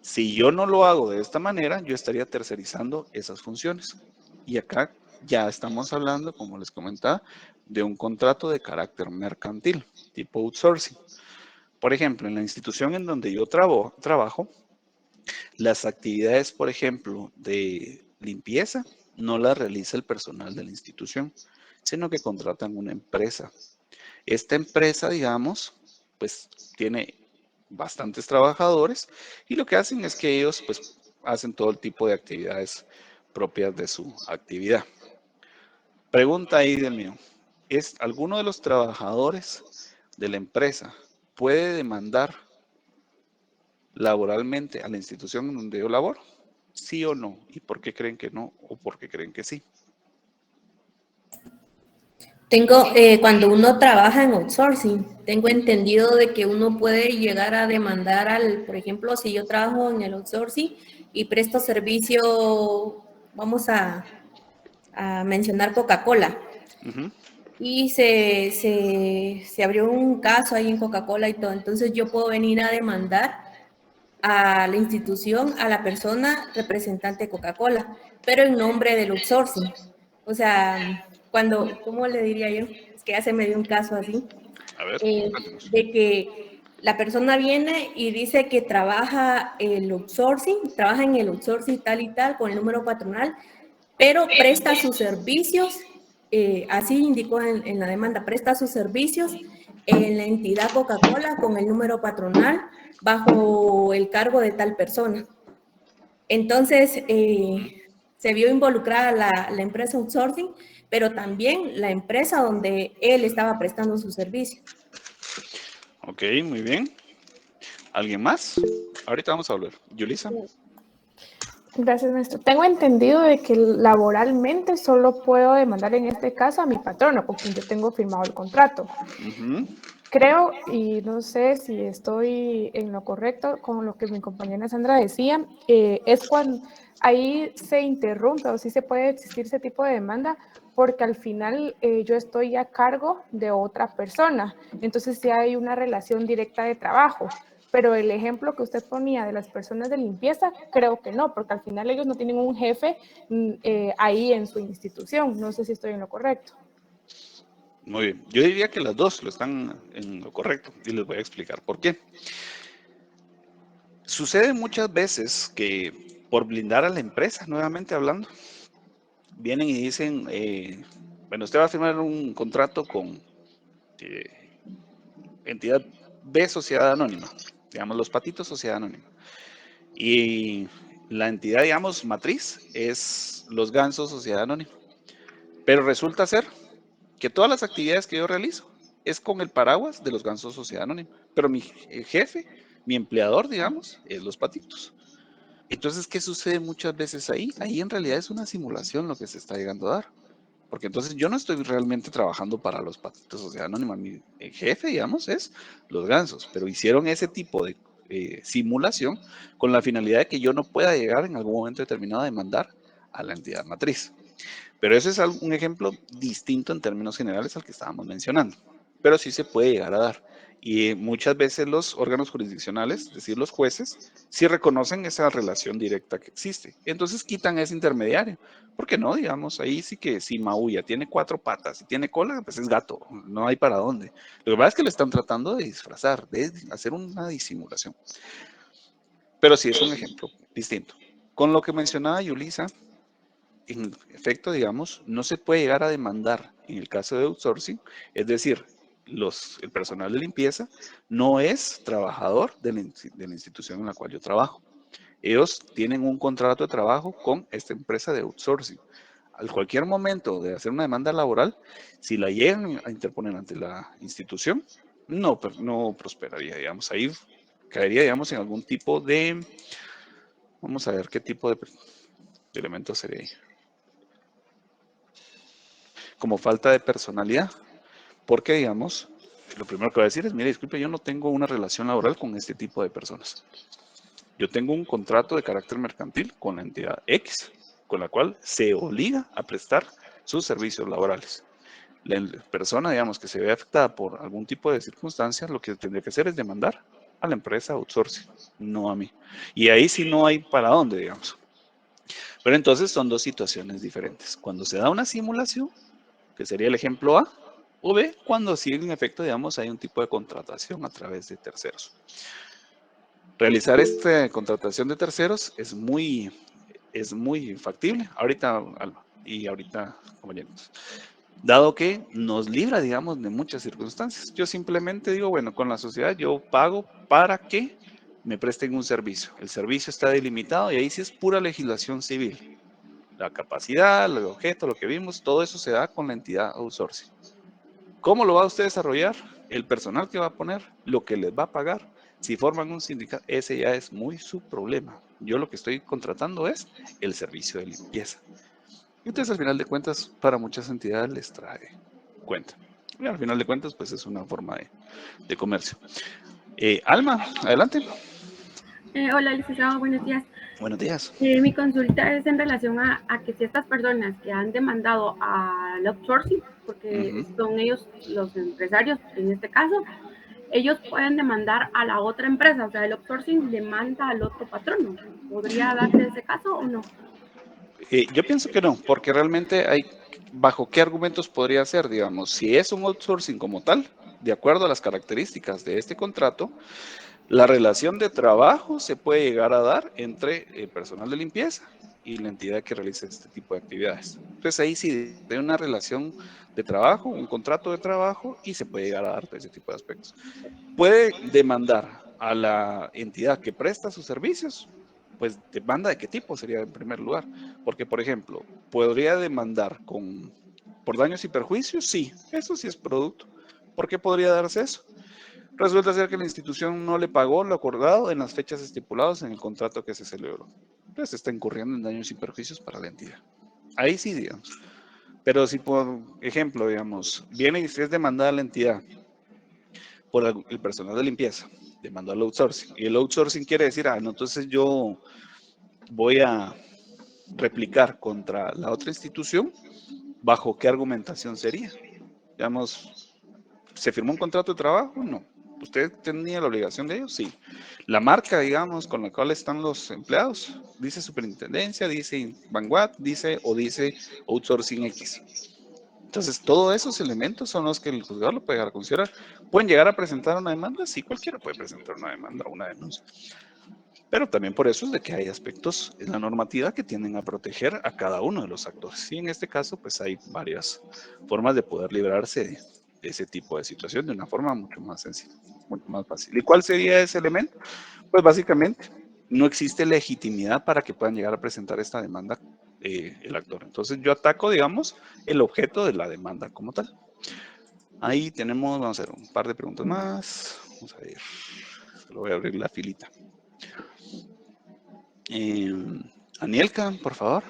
Si yo no lo hago de esta manera, yo estaría tercerizando esas funciones. Y acá ya estamos hablando, como les comentaba, de un contrato de carácter mercantil, tipo outsourcing. Por ejemplo, en la institución en donde yo trabajo, las actividades, por ejemplo, de limpieza no las realiza el personal de la institución, sino que contratan una empresa. Esta empresa, digamos, pues tiene bastantes trabajadores y lo que hacen es que ellos pues hacen todo el tipo de actividades propias de su actividad. Pregunta ahí del mío, ¿es alguno de los trabajadores de la empresa puede demandar laboralmente a la institución en donde yo laboro? ¿Sí o no? ¿Y por qué creen que no o por qué creen que sí? Cuando uno trabaja en outsourcing, tengo entendido de que uno puede llegar a demandar por ejemplo, si yo trabajo en el outsourcing y presto servicio, vamos a mencionar Coca-Cola. Ujú. Y se abrió un caso ahí en Coca-Cola y todo. Entonces yo puedo venir a demandar a la institución, a la persona representante de Coca-Cola, pero en nombre del outsourcing. O sea, ¿cómo le diría yo? Es que ya se me dio un caso así, A ver, cuéntanos. de que la persona viene y dice que trabaja en el outsourcing tal y tal, con el número patronal, pero presta sus servicios, así indicó en la demanda, presta sus servicios en la entidad Coca-Cola con el número patronal bajo el cargo de tal persona. Entonces, se vio involucrada la empresa outsourcing, pero también la empresa donde él estaba prestando su servicio. Ok, muy bien. ¿Alguien más? Ahorita vamos a volver. Yulisa. Gracias, maestro. Tengo entendido de que laboralmente solo puedo demandar en este caso a mi patrono, con quien yo tengo firmado el contrato. Ujú. Creo, y no sé si estoy en lo correcto con lo que mi compañera Sandra decía, es cuando ahí se interrumpe o sí se puede existir ese tipo de demanda, porque al final yo estoy a cargo de otra persona. Entonces sí hay una relación directa de trabajo. Pero el ejemplo que usted ponía de las personas de limpieza, creo que no, porque al final ellos no tienen un jefe ahí en su institución. No sé si estoy en lo correcto. Muy bien. Yo diría que las dos lo están en lo correcto y les voy a explicar por qué. Sucede muchas veces que por blindar a la empresa, nuevamente hablando, vienen y dicen, bueno, usted va a firmar un contrato con entidad B, Sociedad Anónima, digamos los Patitos, Sociedad Anónima. Y la entidad, digamos, matriz es los Gansos, Sociedad Anónima. Pero resulta ser que todas las actividades que yo realizo es con el paraguas de los Gansos Sociedad Anónima. Pero mi jefe, mi empleador, digamos, es los Patitos. Entonces, ¿qué sucede muchas veces ahí? Ahí en realidad es una simulación lo que se está llegando a dar. Porque entonces yo no estoy realmente trabajando para los Patitos Sociedad Anónima. Mi jefe, digamos, es los Gansos. Pero hicieron ese tipo de simulación con la finalidad de que yo no pueda llegar en algún momento determinado a demandar a la entidad matriz. Pero ese es un ejemplo distinto en términos generales al que estábamos mencionando. Pero sí se puede llegar a dar. Y muchas veces los órganos jurisdiccionales, es decir, los jueces, sí reconocen esa relación directa que existe. Entonces quitan ese intermediario. ¿Por qué no? Digamos, ahí sí que si maulla tiene 4 patas y tiene cola, pues es gato. No hay para dónde. Lo que pasa es que lo están tratando de disfrazar, de hacer una disimulación. Pero sí es un ejemplo distinto. Con lo que mencionaba Yulisa, en efecto, digamos, no se puede llegar a demandar en el caso de outsourcing, es decir, el personal de limpieza no es trabajador de la institución en la cual yo trabajo. Ellos tienen un contrato de trabajo con esta empresa de outsourcing. Al cualquier momento de hacer una demanda laboral, si la llegan a interponer ante la institución, no prosperaría, digamos. Ahí caería, digamos, en algún tipo de, vamos a ver qué tipo de elemento sería ahí. Como falta de personalidad, porque digamos, lo primero que voy a decir es, mire, disculpe, yo no tengo una relación laboral con este tipo de personas. Yo tengo un contrato de carácter mercantil con la entidad X, con la cual se obliga a prestar sus servicios laborales. La persona, digamos, que se ve afectada por algún tipo de circunstancia, lo que tendría que hacer es demandar a la empresa outsourcing, no a mí. Y ahí sí no hay para dónde, digamos. Pero entonces son dos situaciones diferentes. Cuando se da una simulación, que sería el ejemplo A, o B, cuando sí en efecto, digamos, hay un tipo de contratación a través de terceros. Realizar esta contratación de terceros es muy factible. Ahorita, Alba, y ahorita, compañeros. dado que nos libra, digamos, de muchas circunstancias. Yo simplemente digo, bueno, con la sociedad yo pago para que me presten un servicio. El servicio está delimitado y ahí sí es pura legislación civil. La capacidad, el objeto, lo que vimos, todo eso se da con la entidad outsourcing. ¿Cómo lo va usted a desarrollar? El personal que va a poner, lo que les va a pagar. Si forman un sindicato, ese ya es muy su problema. Yo lo que estoy contratando es el servicio de limpieza. Entonces, al final de cuentas, para muchas entidades les trae cuenta. Y al final de cuentas, pues es una forma de comercio. Alma, adelante. Hola, licenciado, buenos días. Buenos días. Mi consulta es en relación a que si estas personas que han demandado al outsourcing, porque son ellos los empresarios en este caso, ellos pueden demandar a la otra empresa, o sea, el outsourcing demanda al otro patrono. ¿Podría darse ese caso o no? Yo pienso que no, porque realmente hay, ¿bajo qué argumentos podría ser? Digamos, si es un outsourcing como tal, de acuerdo a las características de este contrato, la relación de trabajo se puede llegar a dar entre el personal de limpieza y la entidad que realiza este tipo de actividades. Entonces ahí sí hay una relación de trabajo, un contrato de trabajo y se puede llegar a dar ese tipo de aspectos. Puede demandar a la entidad que presta sus servicios, pues demanda de qué tipo sería en primer lugar. Porque, por ejemplo, podría demandar por daños y perjuicios, sí, eso sí es producto. ¿Por qué podría darse eso? Resulta ser que la institución no le pagó lo acordado en las fechas estipuladas en el contrato que se celebró. Entonces está incurriendo en daños y perjuicios para la entidad. Ahí sí, digamos. Pero si, por ejemplo, digamos, viene y es demandada la entidad por el personal de limpieza, demandó al outsourcing, y el outsourcing quiere decir, no, entonces yo voy a replicar contra la otra institución, ¿bajo qué argumentación sería? Digamos, ¿se firmó un contrato de trabajo? No. ¿Usted tenía la obligación de ello? Sí. La marca, digamos, con la cual están los empleados, dice Superintendencia, dice Vanguard, dice Outsourcing X. Entonces, todos esos elementos son los que el juzgador lo puede llegar a considerar. ¿Pueden llegar a presentar una demanda? Sí, cualquiera puede presentar una demanda o una denuncia. Pero también por eso es de que hay aspectos en la normativa que tienden a proteger a cada uno de los actores. Y en este caso, pues hay varias formas de poder librarse de ese tipo de situación de una forma mucho más sencilla, mucho más fácil. ¿Y cuál sería ese elemento? Pues básicamente no existe legitimidad para que puedan llegar a presentar esta demanda el actor. Entonces yo ataco, digamos, el objeto de la demanda como tal. Ahí tenemos, vamos a hacer un par de preguntas más. Vamos a ver, solo voy a abrir la filita. Anielka, por favor.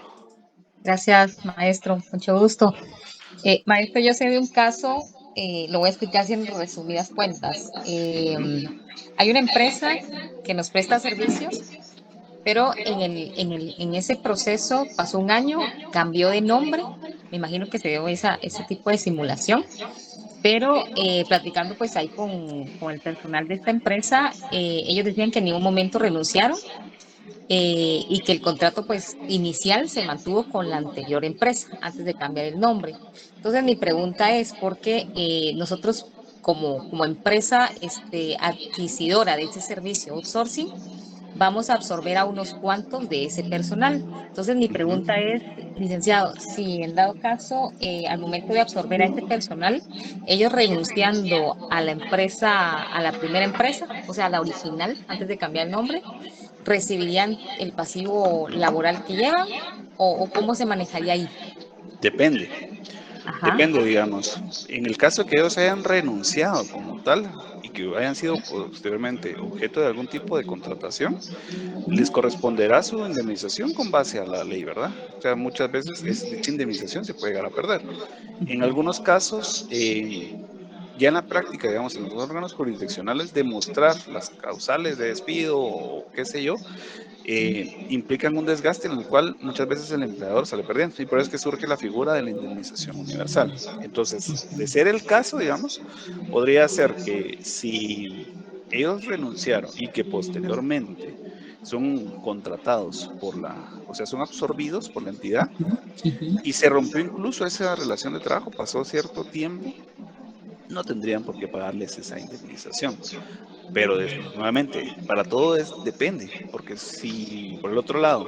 Gracias, maestro. Mucho gusto. Maestro, yo sé de un caso, lo voy a explicar así en resumidas cuentas. Hay una empresa que nos presta servicios, pero en ese proceso pasó un año, cambió de nombre. Me imagino que se dio ese tipo de simulación. Pero platicando pues ahí con el personal de esta empresa, ellos decían que en ningún momento renunciaron. Y que el contrato pues inicial se mantuvo con la anterior empresa antes de cambiar el nombre. Entonces mi pregunta es ¿por qué nosotros como empresa adquisidora de ese servicio outsourcing vamos a absorber a unos cuantos de ese personal? Entonces mi pregunta es, licenciado, si en dado caso al momento de absorber a este personal, ellos renunciando a la empresa, a la primera empresa, o sea, a la original antes de cambiar el nombre, ¿recibirían el pasivo laboral que llevan o cómo se manejaría ahí? Depende. Ajá. Depende, digamos. En el caso que ellos hayan renunciado como tal y que hayan sido posteriormente objeto de algún tipo de contratación, les corresponderá su indemnización con base a la ley, ¿verdad? O sea, muchas veces dicha indemnización se puede llegar a perder. En algunos casos, ya en la práctica, digamos, en los órganos jurisdiccionales, demostrar las causales de despido o qué sé yo, implican un desgaste en el cual muchas veces el empleador sale perdiendo. Y por eso es que surge la figura de la indemnización universal. Entonces, de ser el caso, digamos, podría ser que si ellos renunciaron y que posteriormente son contratados o sea, son absorbidos por la entidad y se rompió incluso esa relación de trabajo, pasó cierto tiempo, no tendrían por qué pagarles esa indemnización. Pero nuevamente, para todo depende, porque si por el otro lado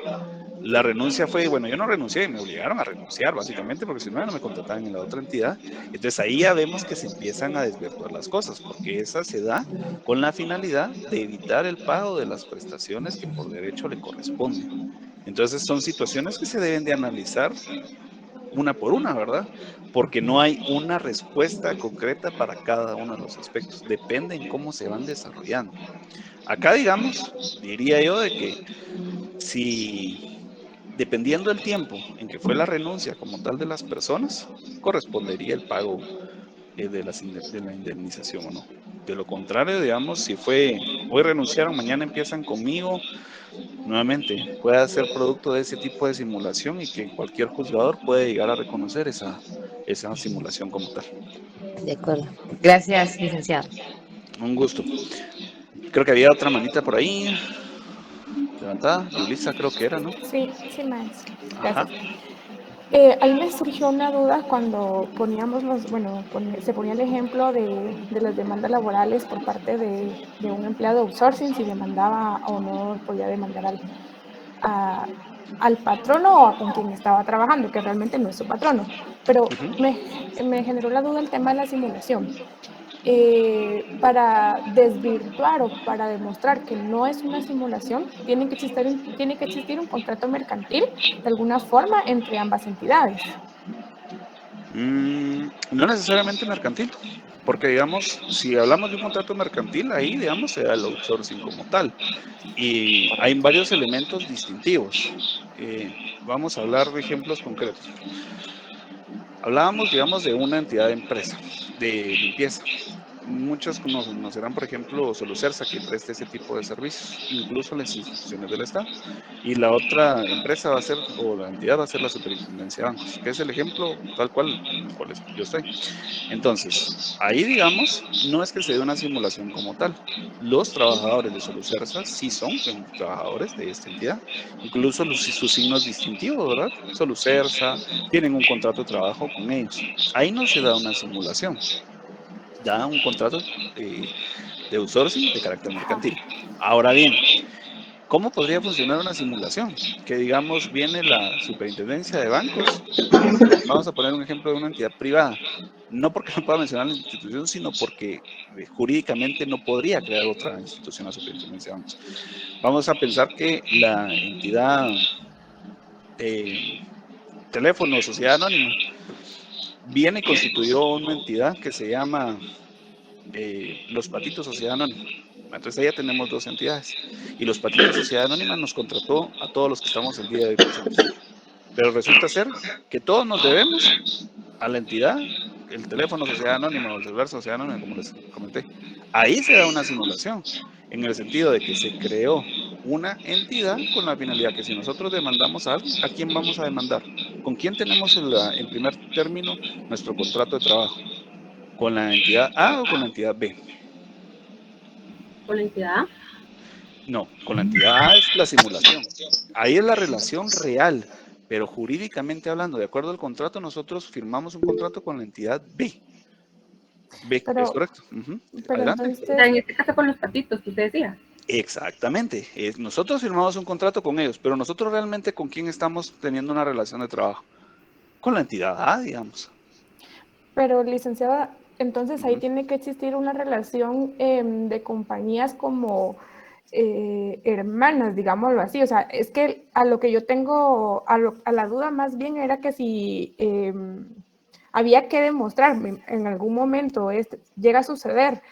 La renuncia fue, bueno, yo no renuncié, me obligaron a renunciar básicamente porque si no, no me contrataban en la otra entidad. Entonces ahí ya vemos que se empiezan a desvirtuar las cosas, porque esa se da con la finalidad de evitar el pago de las prestaciones que por derecho le corresponden. Entonces son situaciones que se deben de analizar una por una, ¿verdad? Porque no hay una respuesta concreta para cada uno de los aspectos. Depende en cómo se van desarrollando. Acá, digamos, diría yo de que si, dependiendo del tiempo en que fue la renuncia como tal de las personas, correspondería el pago de la indemnización o no. De lo contrario, digamos, si fue hoy renunciaron, mañana empiezan conmigo, nuevamente puede ser producto de ese tipo de simulación y que cualquier juzgador puede llegar a reconocer esa simulación como tal. De acuerdo. Gracias, licenciado. Un gusto. Creo que había otra manita por ahí levantada. Yulisa creo que era, ¿no? Sí, sí, maestro. Ajá. Gracias. Ahí me surgió una duda cuando poníamos se ponía el ejemplo de las demandas laborales por parte de un empleado de outsourcing, si demandaba o no podía demandar al patrono o con quien estaba trabajando, que realmente no es su patrono. Pero me generó la duda el tema de la simulación. Para desvirtuar o para demostrar que no es una simulación, tiene que existir un contrato mercantil de alguna forma entre ambas entidades. No necesariamente mercantil, porque digamos, si hablamos de un contrato mercantil, ahí digamos se da el outsourcing como tal. Y hay varios elementos distintivos. Vamos a hablar de ejemplos concretos. Hablábamos, digamos, de una entidad de empresa, de limpieza. Muchos conocerán, por ejemplo, Solucersa, que presta ese tipo de servicios, incluso las instituciones del Estado. Y la otra empresa va a ser, o la entidad va a ser la Superintendencia de Bancos, que es el ejemplo tal cual en el cual yo estoy. Entonces, ahí, digamos, no es que se dé una simulación como tal. Los trabajadores de Solucersa sí son trabajadores de esta entidad, incluso sus signos distintivos, ¿verdad? Solucersa, tienen un contrato de trabajo con ellos. Ahí no se da una simulación, da un contrato de outsourcing de carácter mercantil. Ahora bien, ¿cómo podría funcionar una simulación? Que digamos, viene la superintendencia de bancos, vamos a poner un ejemplo de una entidad privada, no porque no pueda mencionar la institución, sino porque jurídicamente no podría crear otra institución la superintendencia de bancos. Vamos a pensar que la entidad teléfono, sociedad anónima, viene y constituyó una entidad que se llama Los Patitos Sociedad Anónima. Entonces ahí ya tenemos dos entidades. Y Los Patitos Sociedad Anónima nos contrató a todos los que estamos el día de hoy presentes. Pero resulta ser que todos nos debemos a la entidad, el teléfono Sociedad Anónima o el celular Sociedad Anónima, como les comenté. Ahí se da una simulación, en el sentido de que se creó una entidad con la finalidad que si nosotros demandamos a alguien, ¿a quién vamos a demandar? ¿Con quién tenemos en primer término nuestro contrato de trabajo? ¿Con la entidad A o con la entidad B? ¿Con la entidad A? No, con la entidad A es la simulación. Ahí es la relación real, pero jurídicamente hablando, de acuerdo al contrato, nosotros firmamos un contrato con la entidad B. B, Pero, es correcto. pero Adelante. O sea, en este caso con los patitos que usted decía. Exactamente. Nosotros firmamos un contrato con ellos, pero nosotros realmente con quién estamos teniendo una relación de trabajo. Con la entidad A, digamos. Pero, licenciada, entonces ahí tiene que existir una relación de compañías como hermanas, digámoslo así. O sea, es que a lo que yo tengo, a la duda más bien era que si había que demostrar en algún momento, llega a suceder,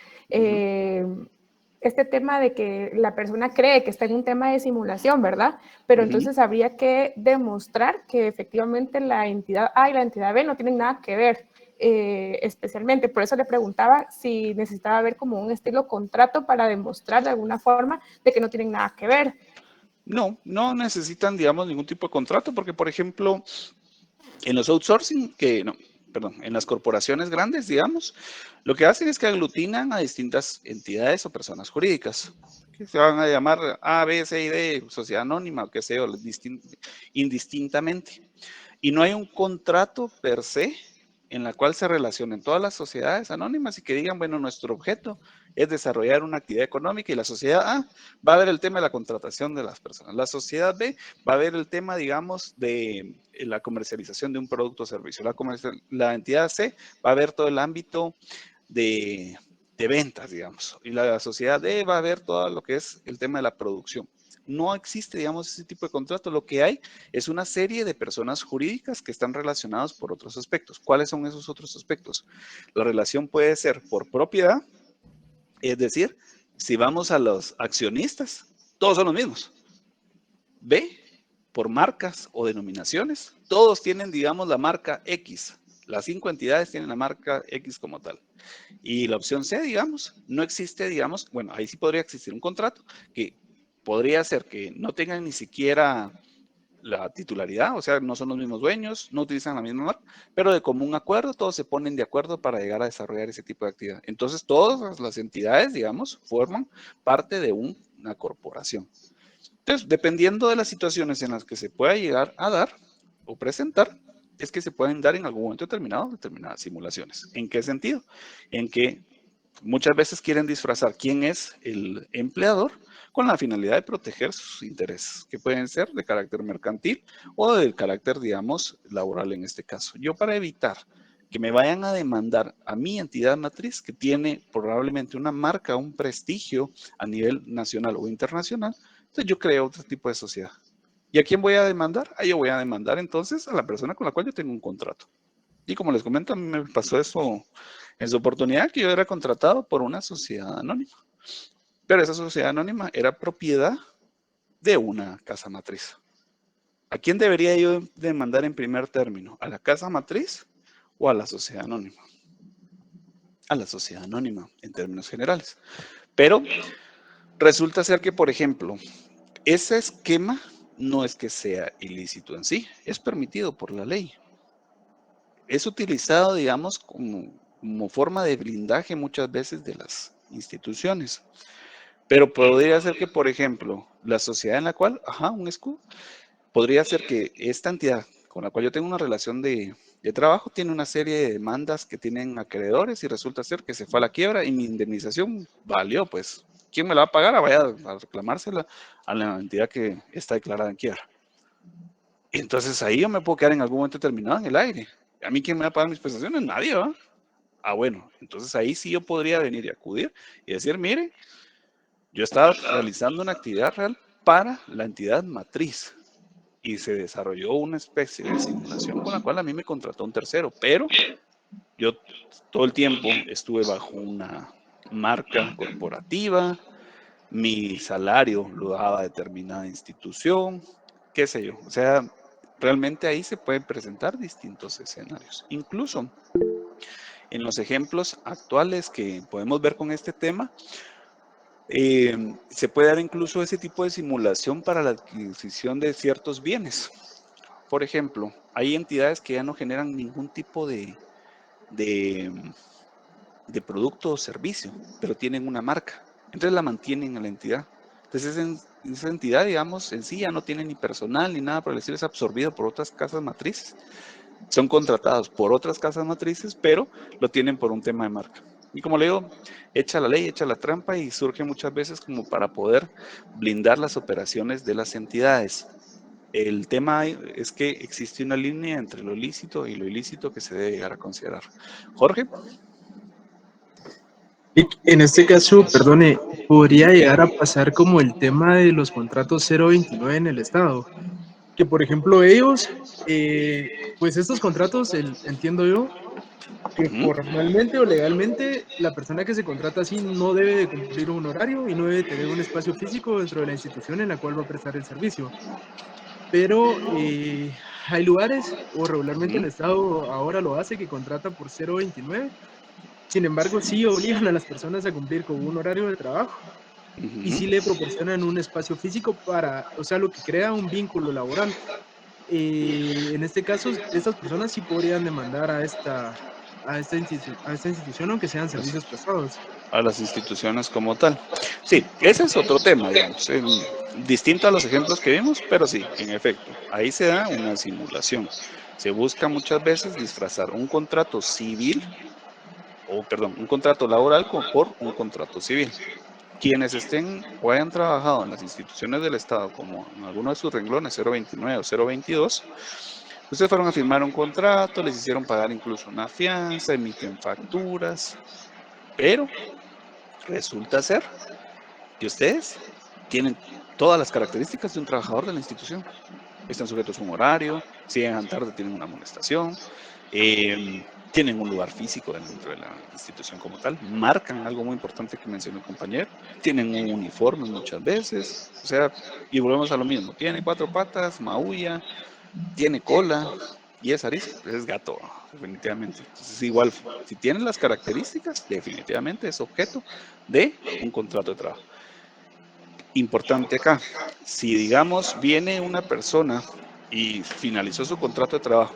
este tema de que la persona cree que está en un tema de simulación, ¿verdad? Pero entonces habría que demostrar que efectivamente la entidad A y la entidad B no tienen nada que ver. Especialmente, por eso le preguntaba si necesitaba ver como un estilo contrato para demostrar de alguna forma de que no tienen nada que ver. No, no necesitan, digamos, ningún tipo de contrato, porque, por ejemplo, en los outsourcing, en las corporaciones grandes, digamos, lo que hacen es que aglutinan a distintas entidades o personas jurídicas, que se van a llamar A, B, C y D, sociedad anónima, o qué sé yo, indistintamente. Y no hay un contrato per se en la cual se relacionen todas las sociedades anónimas y que digan, bueno, nuestro objeto es desarrollar una actividad económica y la sociedad A va a ver el tema de la contratación de las personas. La sociedad B va a ver el tema, digamos, de la comercialización de un producto o servicio. La entidad C va a ver todo el ámbito de ventas, digamos. Y la sociedad D va a ver todo lo que es el tema de la producción. No existe, digamos, ese tipo de contrato. Lo que hay es una serie de personas jurídicas que están relacionadas por otros aspectos. ¿Cuáles son esos otros aspectos? La relación puede ser por propiedad, es decir, si vamos a los accionistas, todos son los mismos. B, por marcas o denominaciones, todos tienen, digamos, la marca X. Las 5 entidades tienen la marca X como tal. Y la opción C, digamos, no existe, digamos, bueno, ahí sí podría existir un contrato que podría ser que no tengan ni siquiera la titularidad, o sea, no son los mismos dueños, no utilizan la misma marca, pero de común acuerdo, todos se ponen de acuerdo para llegar a desarrollar ese tipo de actividad. Entonces, todas las entidades, digamos, forman parte de una corporación. Entonces, dependiendo de las situaciones en las que se pueda llegar a dar o presentar, es que se pueden dar en algún momento determinado determinadas simulaciones. ¿En qué sentido? En que muchas veces quieren disfrazar quién es el empleador con la finalidad de proteger sus intereses, que pueden ser de carácter mercantil o de carácter, digamos, laboral en este caso. Yo, para evitar que me vayan a demandar a mi entidad matriz, que tiene probablemente una marca, un prestigio a nivel nacional o internacional, entonces yo creo otro tipo de sociedad. ¿Y a quién voy a demandar? Yo voy a demandar entonces a la persona con la cual yo tengo un contrato. Y como les comento, a mí me pasó eso en su oportunidad, que yo era contratado por una sociedad anónima. Pero esa sociedad anónima era propiedad de una casa matriz. ¿A quién debería yo demandar en primer término? ¿A la casa matriz o a la sociedad anónima? A la sociedad anónima, en términos generales. Pero resulta ser que, por ejemplo, ese esquema no es que sea ilícito en sí, es permitido por la ley. Es utilizado, digamos, como forma de blindaje muchas veces de las instituciones. Pero podría ser que, por ejemplo, la sociedad en la cual, un escudo, podría ser que esta entidad con la cual yo tengo una relación de trabajo tiene una serie de demandas que tienen acreedores y resulta ser que se fue a la quiebra y mi indemnización valió, pues, ¿quién me la va a pagar? Vaya a reclamársela a la entidad que está declarada en quiebra. Entonces ahí yo me puedo quedar en algún momento determinado en el aire. ¿A mí quién me va a pagar mis prestaciones? Nadie, ¿va? Bueno, entonces ahí sí yo podría venir y acudir y decir, mire, yo estaba realizando una actividad real para la entidad matriz y se desarrolló una especie de simulación con la cual a mí me contrató un tercero, pero yo todo el tiempo estuve bajo una marca corporativa, mi salario lo daba determinada institución, qué sé yo. O sea, realmente ahí se pueden presentar distintos escenarios. Incluso en los ejemplos actuales que podemos ver con este tema, se puede dar incluso ese tipo de simulación para la adquisición de ciertos bienes. Por ejemplo, hay entidades que ya no generan ningún tipo de producto o servicio, pero tienen una marca. Entonces la mantienen a la entidad. Entonces esa entidad, digamos, en sí ya no tiene ni personal ni nada por el estilo, es absorbido por otras casas matrices. Son contratados por otras casas matrices, pero lo tienen por un tema de marca. Y como le digo, echa la ley, echa la trampa y surge muchas veces como para poder blindar las operaciones de las entidades. El tema es que existe una línea entre lo lícito y lo ilícito que se debe llegar a considerar. Jorge. En este caso, perdone, podría llegar a pasar como el tema de los contratos 029 en el Estado, que por ejemplo ellos, pues estos contratos, entiendo yo, que formalmente o legalmente la persona que se contrata así no debe de cumplir un horario y no debe tener un espacio físico dentro de la institución en la cual va a prestar el servicio. Pero hay lugares, o regularmente el Estado ahora lo hace, que contrata por 029. Sin embargo, sí obligan a las personas a cumplir con un horario de trabajo y sí le proporcionan un espacio físico para, o sea, lo que crea un vínculo laboral. En este caso, estas personas sí podrían demandar a esta institución, aunque sean servicios prestados. A las instituciones como tal. Sí, ese es otro tema, digamos, distinto a los ejemplos que vimos, pero sí, en efecto, ahí se da una simulación. Se busca muchas veces disfrazar un contrato civil un contrato laboral por un contrato civil. Quienes estén o hayan trabajado en las instituciones del Estado, como en alguno de sus renglones 029 o 022, ustedes fueron a firmar un contrato, les hicieron pagar incluso una fianza, emiten facturas, pero resulta ser que ustedes tienen todas las características de un trabajador de la institución. Están sujetos a un horario, si llegan tarde tienen una amonestación, tienen un lugar físico dentro de la institución como tal, marcan algo muy importante que mencionó el compañero, tienen un uniforme muchas veces, o sea, y volvemos a lo mismo, tiene 4 patas, maulla, tiene cola y es arisco, es gato, definitivamente. Entonces, igual, si tienen las características, definitivamente es objeto de un contrato de trabajo. Importante acá, si digamos viene una persona y finalizó su contrato de trabajo,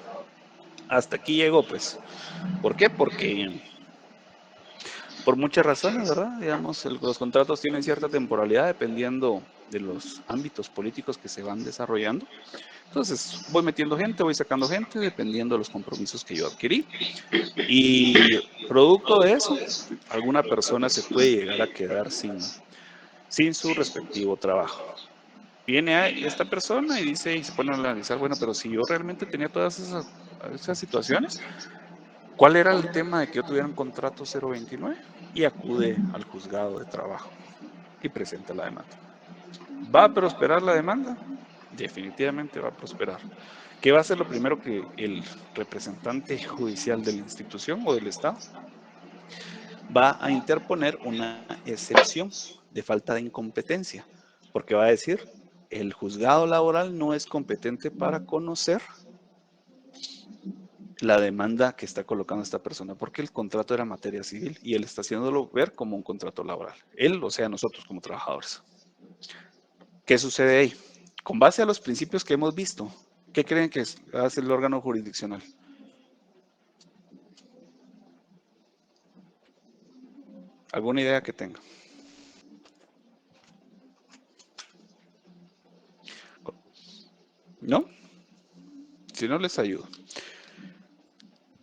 hasta aquí llegó, pues, ¿por qué? Porque por muchas razones, ¿verdad? Digamos, los contratos tienen cierta temporalidad dependiendo de los ámbitos políticos que se van desarrollando. Entonces, voy metiendo gente, voy sacando gente, dependiendo de los compromisos que yo adquirí. Y producto de eso, alguna persona se puede llegar a quedar sin su respectivo trabajo. Viene esta persona y dice, y se pone a analizar, bueno, pero si yo realmente tenía todas esas situaciones, ¿cuál era el tema de que yo tuviera un contrato 029? Y acude al juzgado de trabajo y presenta la demanda. ¿Va a prosperar la demanda? Definitivamente va a prosperar. ¿Qué va a ser lo primero que el representante judicial de la institución o del Estado? Va a interponer una excepción de falta de incompetencia, porque va a decir, el juzgado laboral no es competente para conocer la demanda que está colocando esta persona, porque el contrato era materia civil y él está haciéndolo ver como un contrato laboral. Él, o sea, nosotros como trabajadores. ¿Qué sucede ahí? Con base a los principios que hemos visto, ¿qué creen que hace el órgano jurisdiccional? ¿Alguna idea que tenga? ¿No? Si no, les ayudo.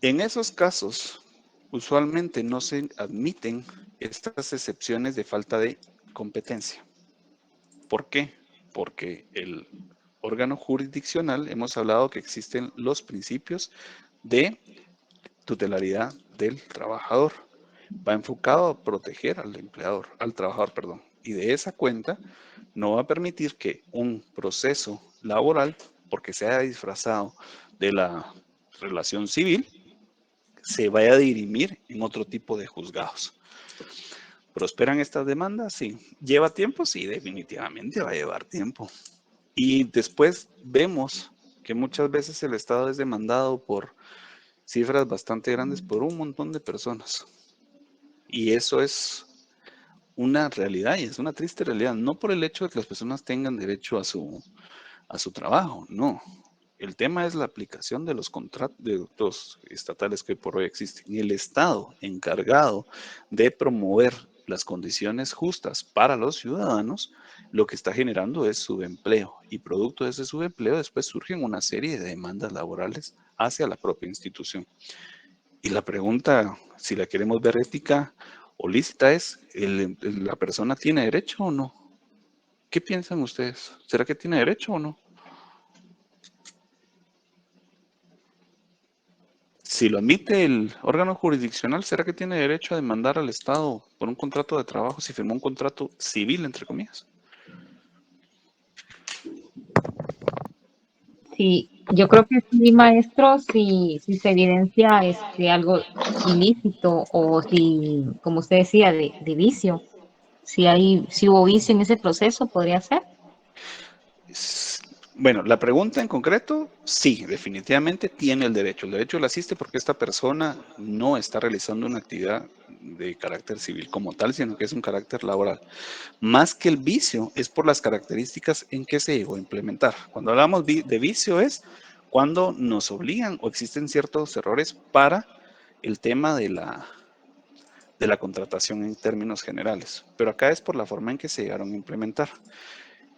En esos casos, usualmente no se admiten estas excepciones de falta de competencia. ¿Por qué? Porque el órgano jurisdiccional, hemos hablado que existen los principios de tutelaridad del trabajador. Va enfocado a proteger al empleador, al trabajador, perdón. Y de esa cuenta no va a permitir que un proceso laboral, porque se haya disfrazado de la relación civil, se vaya a dirimir en otro tipo de juzgados. ¿Prosperan estas demandas? Sí. ¿Lleva tiempo? Sí, definitivamente va a llevar tiempo. Y después vemos que muchas veces el Estado es demandado por cifras bastante grandes por un montón de personas. Y eso es una realidad y es una triste realidad, no por el hecho de que las personas tengan derecho a su trabajo, no. El tema es la aplicación de los contratos estatales que por hoy existen. Y el Estado encargado de promover las condiciones justas para los ciudadanos, lo que está generando es subempleo. Y producto de ese subempleo después surgen una serie de demandas laborales hacia la propia institución. Y la pregunta, si la queremos ver ética o lícita, es, ¿la persona tiene derecho o no? ¿Qué piensan ustedes? ¿Será que tiene derecho o no? Si lo admite el órgano jurisdiccional, ¿será que tiene derecho a demandar al Estado por un contrato de trabajo si firmó un contrato civil, entre comillas? Sí, yo creo que sí, maestro, si se evidencia algo ilícito o si, como usted decía, de vicio, si hubo vicio en ese proceso, podría ser. Bueno, la pregunta en concreto, sí, definitivamente tiene el derecho. El derecho lo asiste porque esta persona no está realizando una actividad de carácter civil como tal, sino que es un carácter laboral. Más que el vicio, es por las características en que se llegó a implementar. Cuando hablamos de vicio es cuando nos obligan o existen ciertos errores para el tema de la contratación en términos generales. Pero acá es por la forma en que se llegaron a implementar.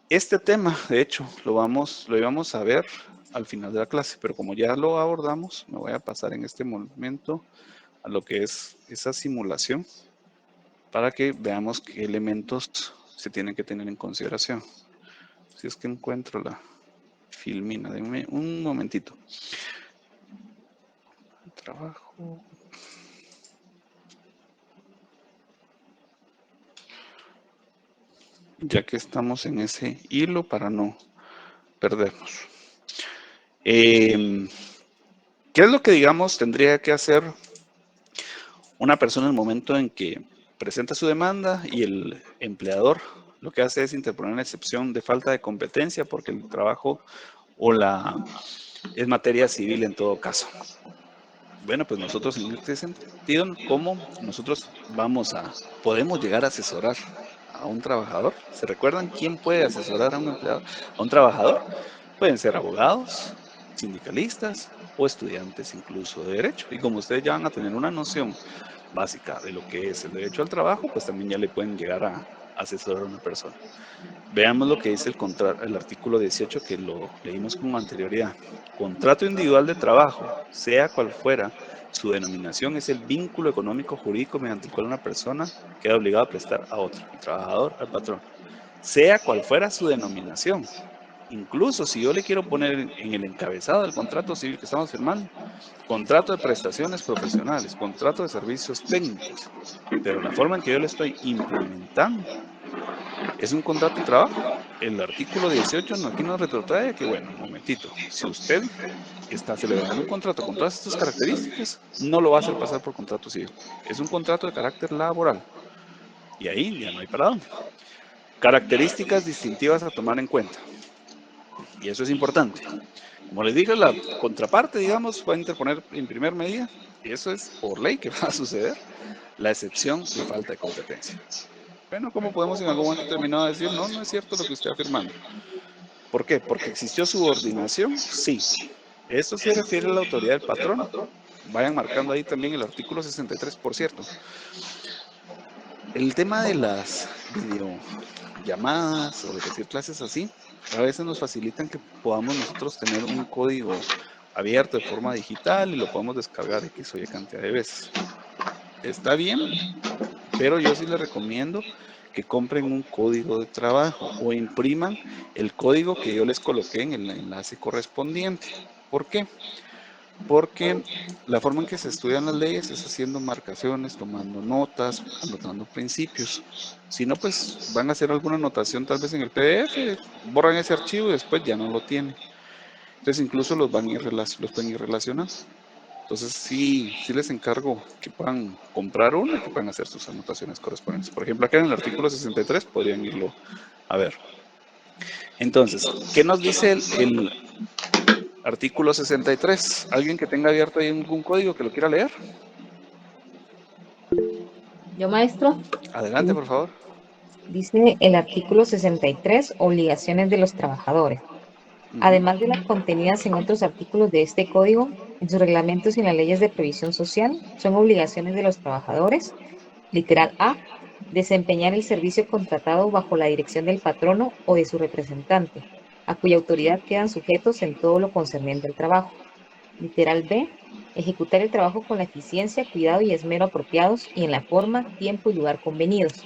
Este tema, de hecho, lo íbamos a ver al final de la clase, pero como ya lo abordamos, me voy a pasar en este momento a lo que es esa simulación para que veamos qué elementos se tienen que tener en consideración. Si es que encuentro la filmina, denme un momentito. Trabajo. Ya que estamos en ese hilo para no perdernos. ¿Qué es lo que, digamos, tendría que hacer una persona en el momento en que presenta su demanda y el empleador lo que hace es interponer una excepción de falta de competencia porque el trabajo o es materia civil en todo caso? Bueno, pues nosotros en este sentido, ¿cómo nosotros podemos llegar a asesorar a un trabajador? ¿Se recuerdan quién puede asesorar a un empleado, a un trabajador? Pueden ser abogados, sindicalistas o estudiantes incluso de derecho. Y como ustedes ya van a tener una noción básica de lo que es el derecho al trabajo, pues también ya le pueden llegar a asesorar a una persona. Veamos lo que dice el artículo 18 que lo leímos con anterioridad. Contrato individual de trabajo, sea cual fuera su denominación, es el vínculo económico jurídico mediante el cual una persona queda obligada a prestar a otro, el trabajador al patrón. Sea cual fuera su denominación. Incluso si yo le quiero poner en el encabezado del contrato civil que estamos firmando, contrato de prestaciones profesionales, contrato de servicios técnicos, pero la forma en que yo lo estoy implementando es un contrato de trabajo. El artículo 18 aquí nos retrotrae que, bueno, un momentito, si usted está celebrando un contrato con todas estas características, no lo va a hacer pasar por contrato civil. Es un contrato de carácter laboral. Y ahí ya no hay para dónde. Características distintivas a tomar en cuenta. Y eso es importante. Como les dije, la contraparte, digamos, va a interponer en primer medida, y eso es por ley que va a suceder, la excepción de falta de competencia. Bueno, ¿cómo podemos en algún momento determinado decir, no, no es cierto lo que usted está afirmando? ¿Por qué? ¿Porque existió subordinación? Sí. Esto se refiere a la autoridad del patrón. Vayan marcando ahí también el artículo 63, por cierto. El tema de las videollamadas o de decir clases así, a veces nos facilitan que podamos nosotros tener un código abierto de forma digital y lo podemos descargar X o Y cantidad de veces. Está bien, pero yo sí les recomiendo que compren un código de trabajo o impriman el código que yo les coloqué en el enlace correspondiente. ¿Por qué? Porque la forma en que se estudian las leyes es haciendo marcaciones, tomando notas, anotando principios. Si no, pues van a hacer alguna anotación tal vez en el PDF, borran ese archivo y después ya no lo tienen. Entonces incluso los pueden ir relacionando. Entonces sí les encargo que puedan comprar uno y que puedan hacer sus anotaciones correspondientes. Por ejemplo, acá en el artículo 63 podrían irlo a ver. Entonces, ¿qué nos dice el artículo 63? ¿Alguien que tenga abierto ahí algún código que lo quiera leer? Yo, maestro. Adelante, por favor. Dice el artículo 63, obligaciones de los trabajadores. Además de las contenidas en otros artículos de este código, en sus reglamentos y en las leyes de previsión social, son obligaciones de los trabajadores, literal A, desempeñar el servicio contratado bajo la dirección del patrono o de su representante, a cuya autoridad quedan sujetos en todo lo concerniente al trabajo. Literal B, ejecutar el trabajo con la eficiencia, cuidado y esmero apropiados y en la forma, tiempo y lugar convenidos.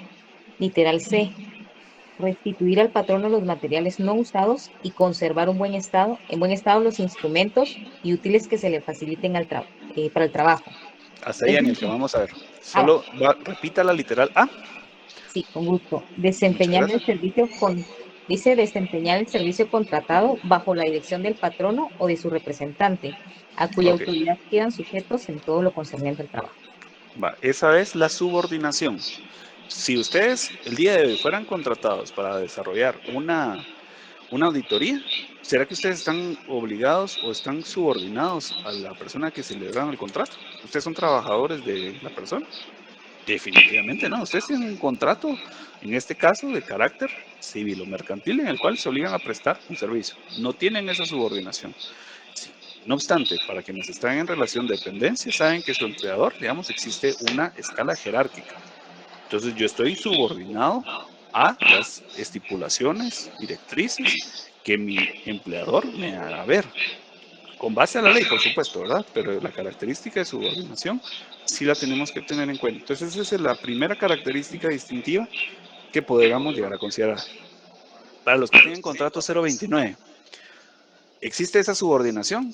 Literal C, restituir al patrono los materiales no usados y conservar en buen estado los instrumentos y útiles que se le faciliten para el trabajo. Hasta ahí, Aniel, que vamos a ver. Solo repita la literal A. Sí, con gusto. Desempeñar el servicio desempeñar el servicio contratado bajo la dirección del patrono o de su representante, a cuya autoridad quedan sujetos en todo lo concerniente al trabajo. Esa es la subordinación. Si ustedes el día de hoy fueran contratados para desarrollar una auditoría, ¿será que ustedes están obligados o están subordinados a la persona que celebraron el contrato? ¿Ustedes son trabajadores de la persona? Definitivamente no. Ustedes tienen un contrato, en este caso, de carácter civil o mercantil, en el cual se obligan a prestar un servicio. No tienen esa subordinación. Sí. No obstante, para quienes están en relación de dependencia, saben que su empleador, digamos, existe una escala jerárquica. Entonces yo estoy subordinado a las estipulaciones, directrices que mi empleador me haga ver. con base a la ley, por supuesto, ¿verdad? Pero la característica de subordinación sí la tenemos que tener en cuenta. Entonces, esa es la primera característica distintiva que podríamos llegar a considerar. Para los que tienen contrato 029, ¿existe esa subordinación?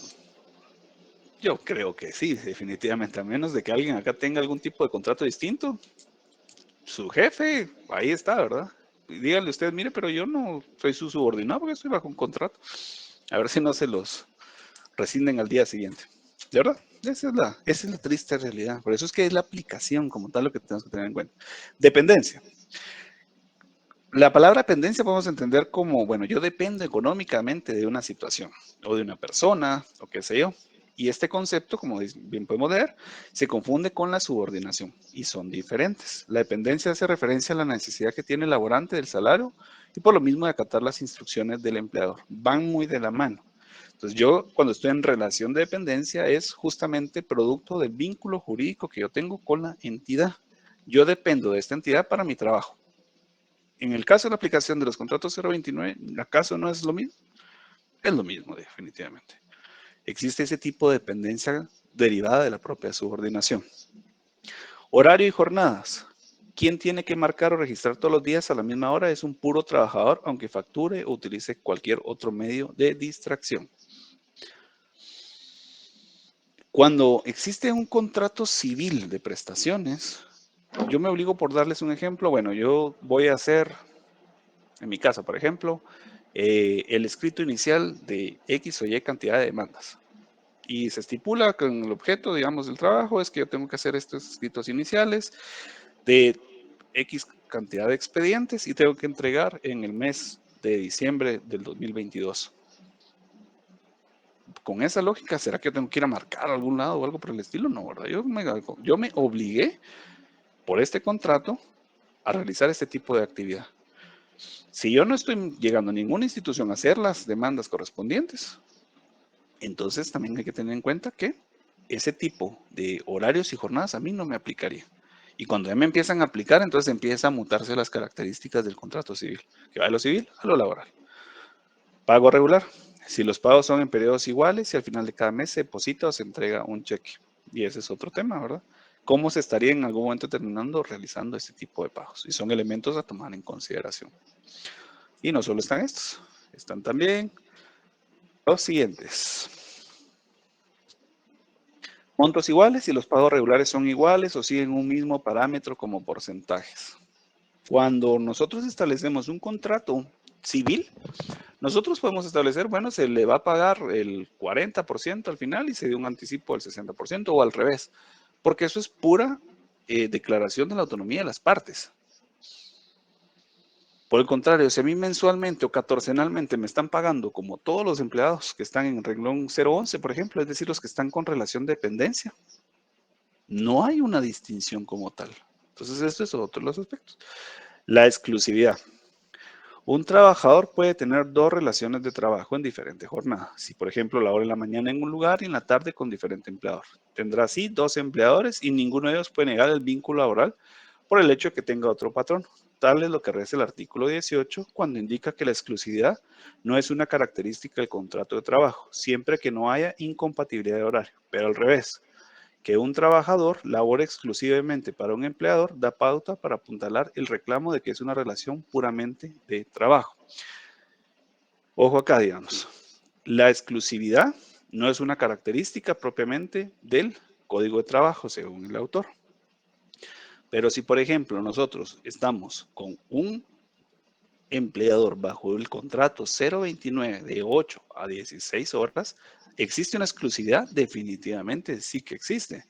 Yo creo que sí, definitivamente, a menos de que alguien acá tenga algún tipo de contrato distinto. Su jefe, ahí está, ¿verdad? Y díganle usted, mire, pero yo no soy su subordinado porque estoy bajo un contrato. A ver si no se los rescinden al día siguiente. ¿De verdad? Esa es la triste realidad. Por eso es que es la aplicación como tal lo que tenemos que tener en cuenta. Dependencia. La palabra dependencia podemos entender como, bueno, yo dependo económicamente de una situación o de una persona o qué sé yo. Y este concepto, como bien podemos leer, se confunde con la subordinación y son diferentes. La dependencia hace referencia a la necesidad que tiene el laborante del salario y por lo mismo de acatar las instrucciones del empleador. Van muy de la mano. Entonces yo cuando estoy en relación de dependencia es justamente producto del vínculo jurídico que yo tengo con la entidad. Yo dependo de esta entidad para mi trabajo. En el caso de la aplicación de los contratos 029, ¿acaso no es lo mismo? Es lo mismo, definitivamente. Existe ese tipo de dependencia derivada de la propia subordinación. Horario y jornadas. ¿Quién tiene que marcar o registrar todos los días a la misma hora? Es un puro trabajador, aunque facture o utilice cualquier otro medio de distracción. Cuando existe un contrato civil de prestaciones, yo me obligo por darles un ejemplo. Bueno, yo voy a hacer, en mi caso, por ejemplo, el escrito inicial de X o Y cantidad de demandas. Y se estipula que el objeto, digamos, del trabajo es que yo tengo que hacer estos escritos iniciales de X cantidad de expedientes y tengo que entregar en el mes de diciembre del 2022. Con esa lógica, ¿será que yo tengo que ir a marcar a algún lado o algo por el estilo? No, ¿verdad? Yo me obligué por este contrato a realizar este tipo de actividad. Si yo no estoy llegando a ninguna institución a hacer las demandas correspondientes, entonces también hay que tener en cuenta que ese tipo de horarios y jornadas a mí no me aplicaría. Y cuando ya me empiezan a aplicar, entonces empieza a mutarse las características del contrato civil, que va de lo civil a lo laboral. Pago regular. Si los pagos son en periodos iguales y al final de cada mes se deposita o se entrega un cheque. Y ese es otro tema, ¿verdad? ¿Cómo se estaría en algún momento terminando realizando este tipo de pagos? Y son elementos a tomar en consideración. Y no solo están estos, están también los siguientes. Montos iguales y los pagos regulares son iguales o siguen un mismo parámetro como porcentajes. Cuando nosotros establecemos un contrato civil, nosotros podemos establecer, bueno, se le va a pagar el 40% al final y se dio un anticipo del 60% o al revés, porque eso es pura declaración de la autonomía de las partes. Por el contrario, si a mí mensualmente o catorcenalmente me están pagando como todos los empleados que están en el renglón 011, por ejemplo, es decir, los que están con relación de dependencia, no hay una distinción como tal. Entonces, esto es otro de los aspectos. La exclusividad. Un trabajador puede tener dos relaciones de trabajo en diferentes jornadas. Si, por ejemplo, labora en la mañana en un lugar y en la tarde con diferente empleador. Tendrá así dos empleadores y ninguno de ellos puede negar el vínculo laboral por el hecho de que tenga otro patrón. Tal es lo que reza el artículo 18 cuando indica que la exclusividad no es una característica del contrato de trabajo, siempre que no haya incompatibilidad de horario. Pero al revés, que un trabajador labore exclusivamente para un empleador da pauta para apuntalar el reclamo de que es una relación puramente de trabajo. Ojo acá, digamos, la exclusividad no es una característica propiamente del Código de Trabajo, según el autor. Pero si, por ejemplo, nosotros estamos con un empleador bajo el contrato 029 de 8 a 16 horas, ¿existe una exclusividad? Definitivamente sí que existe.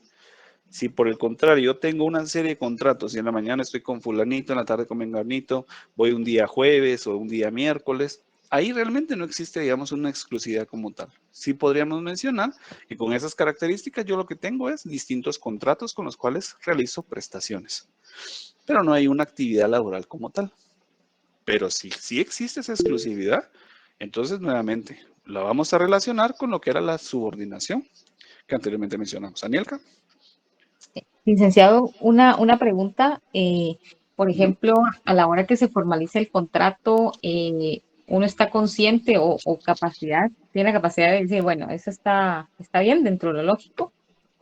Si por el contrario yo tengo una serie de contratos y en la mañana estoy con fulanito, en la tarde con menganito, voy un día jueves o un día miércoles, ahí realmente no existe, digamos, una exclusividad como tal. Sí podríamos mencionar que con esas características yo lo que tengo es distintos contratos con los cuales realizo prestaciones, pero no hay una actividad laboral como tal. Pero si sí existe esa exclusividad, entonces nuevamente la vamos a relacionar con lo que era la subordinación que anteriormente mencionamos. Anielka. Licenciado, una pregunta. Por ejemplo, a la hora que se formaliza el contrato, uno está consciente o capacidad, tiene la capacidad de decir, bueno, eso está bien dentro de lo lógico.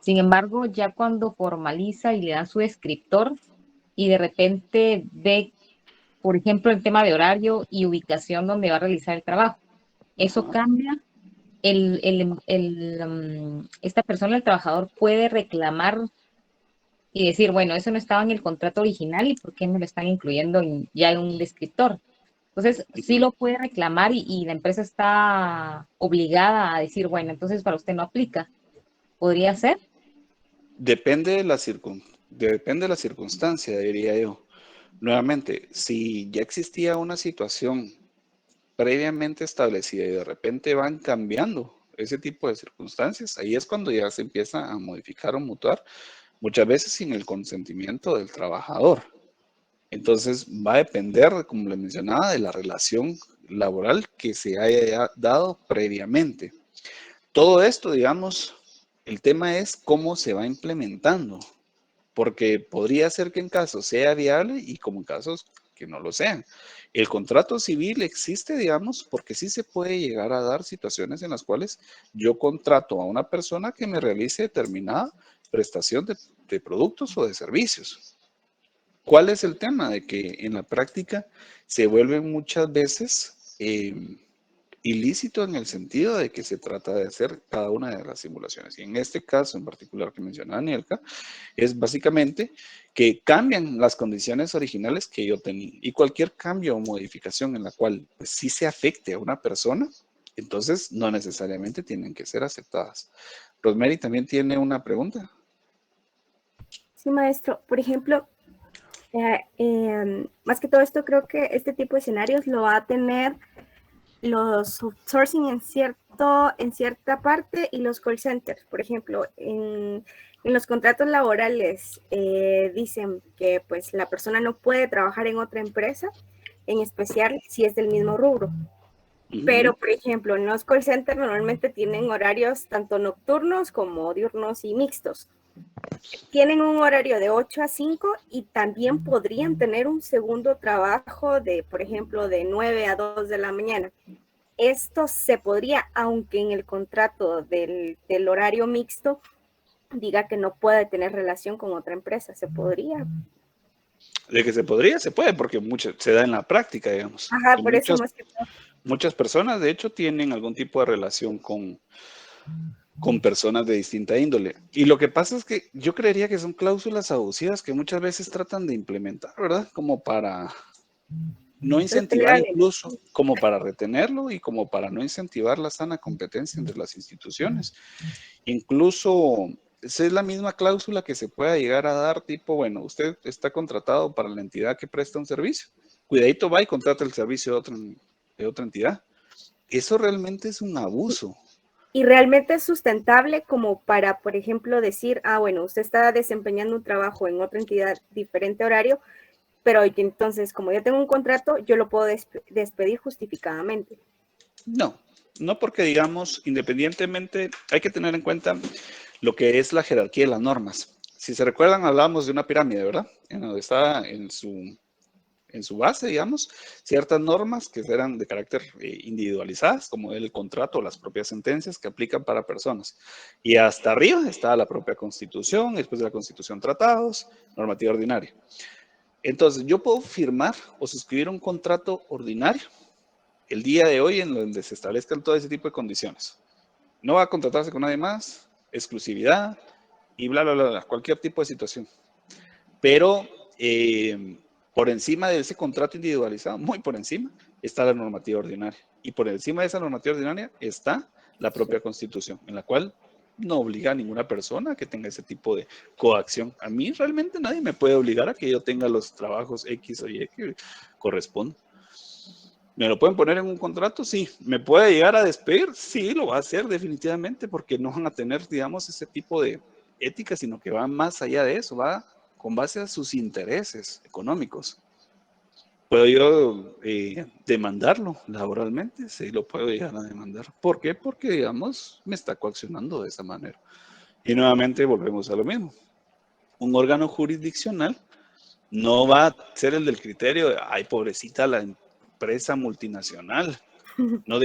Sin embargo, ya cuando formaliza y le dan su descriptor y de repente ve, por ejemplo, el tema de horario y ubicación donde va a realizar el trabajo, eso cambia. Esta persona, el trabajador, puede reclamar y decir, bueno, eso no estaba en el contrato original y por qué me lo están incluyendo ya en un descriptor. Entonces, sí lo puede reclamar y la empresa está obligada a decir, bueno, entonces para usted no aplica. ¿Podría ser? Depende depende de la circunstancia, diría yo. Nuevamente, si ya existía una situación previamente establecida y de repente van cambiando ese tipo de circunstancias, ahí es cuando ya se empieza a modificar o mutuar, muchas veces sin el consentimiento del trabajador. Entonces va a depender, como le mencionaba, de la relación laboral que se haya dado previamente. Todo esto, digamos, el tema es cómo se va implementando, porque podría ser que en casos sea viable y como en casos que no lo sean. El contrato civil existe, digamos, porque sí se puede llegar a dar situaciones en las cuales yo contrato a una persona que me realice determinada prestación de productos o de servicios. ¿Cuál es el tema? De que en la práctica se vuelven muchas veces ilícito en el sentido de que se trata de hacer cada una de las simulaciones. Y en este caso en particular que mencionaba Nielka, es básicamente que cambian las condiciones originales que yo tenía. Y cualquier cambio o modificación en la cual pues, sí se afecte a una persona, entonces no necesariamente tienen que ser aceptadas. Rosemary también tiene una pregunta. Sí, maestro. Por ejemplo, más que todo esto, creo que este tipo de escenarios lo va a tener los outsourcing en cierta parte y los call centers. Por ejemplo, en los contratos laborales dicen que pues la persona no puede trabajar en otra empresa, en especial si es del mismo rubro. Pero, por ejemplo, en los call centers normalmente tienen horarios tanto nocturnos como diurnos y mixtos. Tienen un horario de 8 a 5 y también podrían tener un segundo trabajo de, por ejemplo, de 9 a 2 de la mañana. Esto se podría, aunque en el contrato del horario mixto diga que no puede tener relación con otra empresa, se podría. De que se podría, se puede, porque se da en la práctica, digamos. Ajá, por eso más que todo. Muchas personas, de hecho, tienen algún tipo de relación con personas de distinta índole. Y lo que pasa es que yo creería que son cláusulas abusivas que muchas veces tratan de implementar, ¿verdad? Como para no incentivar, incluso como para retenerlo y como para no incentivar la sana competencia entre las instituciones. Incluso esa es la misma cláusula que se pueda llegar a dar, tipo, bueno, usted está contratado para la entidad que presta un servicio. Cuidadito, va y contrata el servicio de otra entidad. Eso realmente es un abuso. Y realmente es sustentable como para, por ejemplo, decir, bueno, usted está desempeñando un trabajo en otra entidad, diferente horario, pero entonces, como yo tengo un contrato, yo lo puedo despedir justificadamente. No porque, digamos, independientemente, hay que tener en cuenta lo que es la jerarquía de las normas. Si se recuerdan, hablamos de una pirámide, ¿verdad? En donde está en su base, digamos, ciertas normas que eran de carácter individualizadas, como el contrato o las propias sentencias que aplican para personas. Y hasta arriba está la propia Constitución, después de la Constitución, tratados, normativa ordinaria. Entonces, yo puedo firmar o suscribir un contrato ordinario el día de hoy en donde se establezcan todo ese tipo de condiciones. No va a contratarse con nadie más, exclusividad y bla, bla, bla, bla, cualquier tipo de situación. Pero por encima de ese contrato individualizado, muy por encima, está la normativa ordinaria. Y por encima de esa normativa ordinaria está la propia Constitución, en la cual no obliga a ninguna persona que tenga ese tipo de coacción. A mí realmente nadie me puede obligar a que yo tenga los trabajos X o Y que corresponden. ¿Me lo pueden poner en un contrato? Sí. ¿Me puede llegar a despedir? Sí, lo va a hacer definitivamente, porque no van a tener, digamos, ese tipo de ética, sino que va más allá de eso, va con base a sus intereses económicos. ¿Puedo yo demandarlo laboralmente? Sí, lo puedo llegar a demandar. ¿Por qué? Porque, digamos, me está coaccionando de esa manera. Y nuevamente volvemos a lo mismo. Un órgano jurisdiccional no va a ser el del criterio de, ay, pobrecita empresa multinacional, no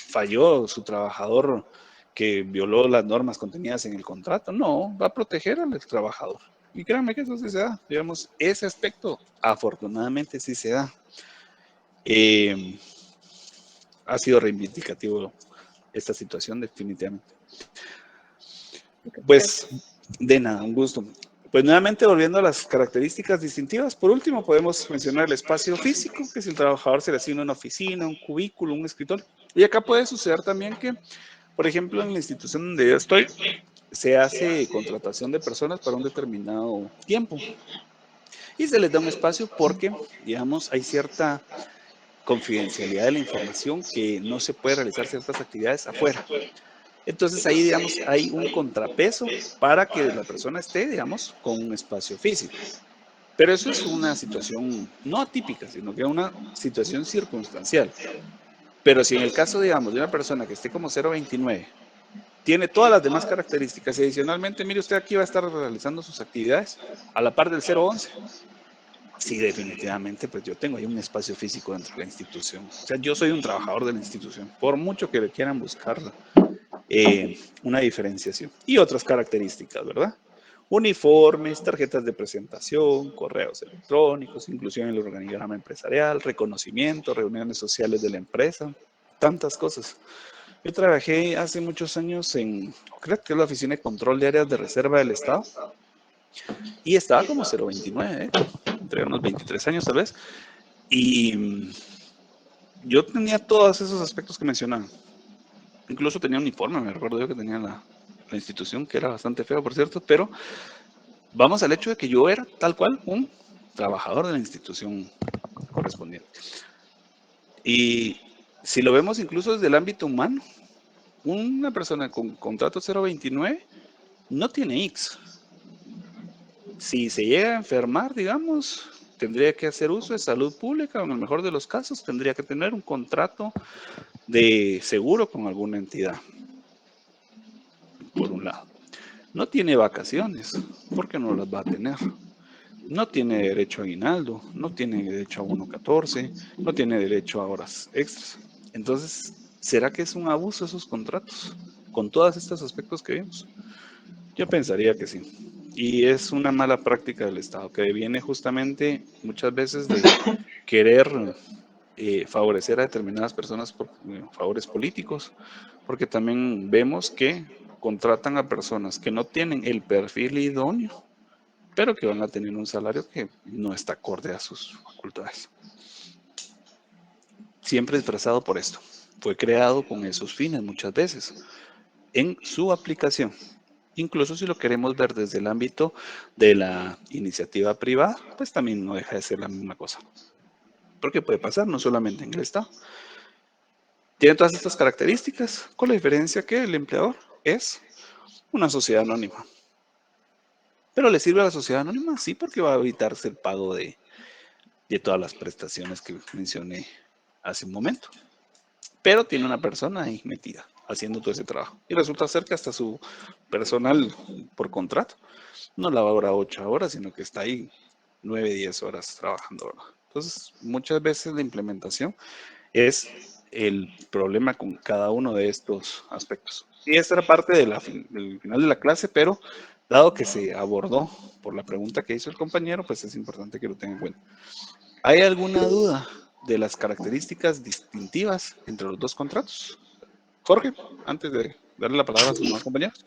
falló su trabajador que violó las normas contenidas en el contrato, no, va a proteger al trabajador. Y créanme que eso sí se da, digamos, ese aspecto afortunadamente sí se da. Ha sido reivindicativo esta situación definitivamente. Pues de nada, un gusto. Pues nuevamente volviendo a las características distintivas, por último podemos mencionar el espacio físico, que si el trabajador se le asigna una oficina, un cubículo, un escritorio. Y acá puede suceder también que, por ejemplo, en la institución donde yo estoy, se hace contratación de personas para un determinado tiempo. Y se les da un espacio porque, digamos, hay cierta confidencialidad de la información que no se puede realizar ciertas actividades afuera. Entonces ahí, digamos, hay un contrapeso para que la persona esté, digamos, con un espacio físico. Pero eso es una situación no atípica, sino que es una situación circunstancial. Pero si en el caso, digamos, de una persona que esté como 029, tiene todas las demás características y adicionalmente, mire, usted aquí va a estar realizando sus actividades a la par del 011. Sí, definitivamente, pues yo tengo ahí un espacio físico dentro de la institución. O sea, yo soy un trabajador de la institución, por mucho que le quieran buscar una diferenciación. Y otras características, ¿verdad? Uniformes, tarjetas de presentación, correos electrónicos, inclusión en el organigrama empresarial, reconocimiento, reuniones sociales de la empresa, tantas cosas. Yo trabajé hace muchos años creo que es la Oficina de Control de Áreas de Reserva del Estado, y estaba como 029, entre unos 23 años tal vez, y yo tenía todos esos aspectos que mencionaba. Incluso tenía uniforme, me recuerdo yo que tenía la institución, que era bastante feo, por cierto, pero vamos al hecho de que yo era tal cual un trabajador de la institución correspondiente. Y si lo vemos incluso desde el ámbito humano, una persona con contrato 029 no tiene IX. Si se llega a enfermar, digamos, tendría que hacer uso de salud pública, o en el mejor de los casos, tendría que tener un contrato de seguro con alguna entidad, por un lado. No tiene vacaciones, porque no las va a tener. No tiene derecho a aguinaldo, no tiene derecho a bono 14, no tiene derecho a horas extras. Entonces, ¿será que es un abuso esos contratos? Con todos estos aspectos que vimos. Yo pensaría que sí. Y es una mala práctica del Estado, que viene justamente muchas veces de querer favorecer a determinadas personas por favores políticos, porque también vemos que contratan a personas que no tienen el perfil idóneo, pero que van a tener un salario que no está acorde a sus facultades. Siempre disfrazado por esto. Fue creado con esos fines muchas veces en su aplicación. Incluso si lo queremos ver desde el ámbito de la iniciativa privada, pues también no deja de ser la misma cosa. Porque puede pasar no solamente en el Estado. Tiene todas estas características, con la diferencia que el empleador es una sociedad anónima. Pero le sirve a la sociedad anónima, sí, porque va a evitarse el pago de todas las prestaciones que mencioné hace un momento. Pero tiene una persona ahí metida, haciendo todo ese trabajo. Y resulta ser que hasta su personal por contrato no labora 8 horas, sino que está ahí 9, 10 horas trabajando, ¿verdad? Entonces, muchas veces la implementación es el problema con cada uno de estos aspectos. Y esta era parte del final de la clase, pero dado que se abordó por la pregunta que hizo el compañero, pues es importante que lo tengan en cuenta. ¿Hay alguna duda de las características distintivas entre los dos contratos? Jorge, antes de darle la palabra a sus demás compañeros.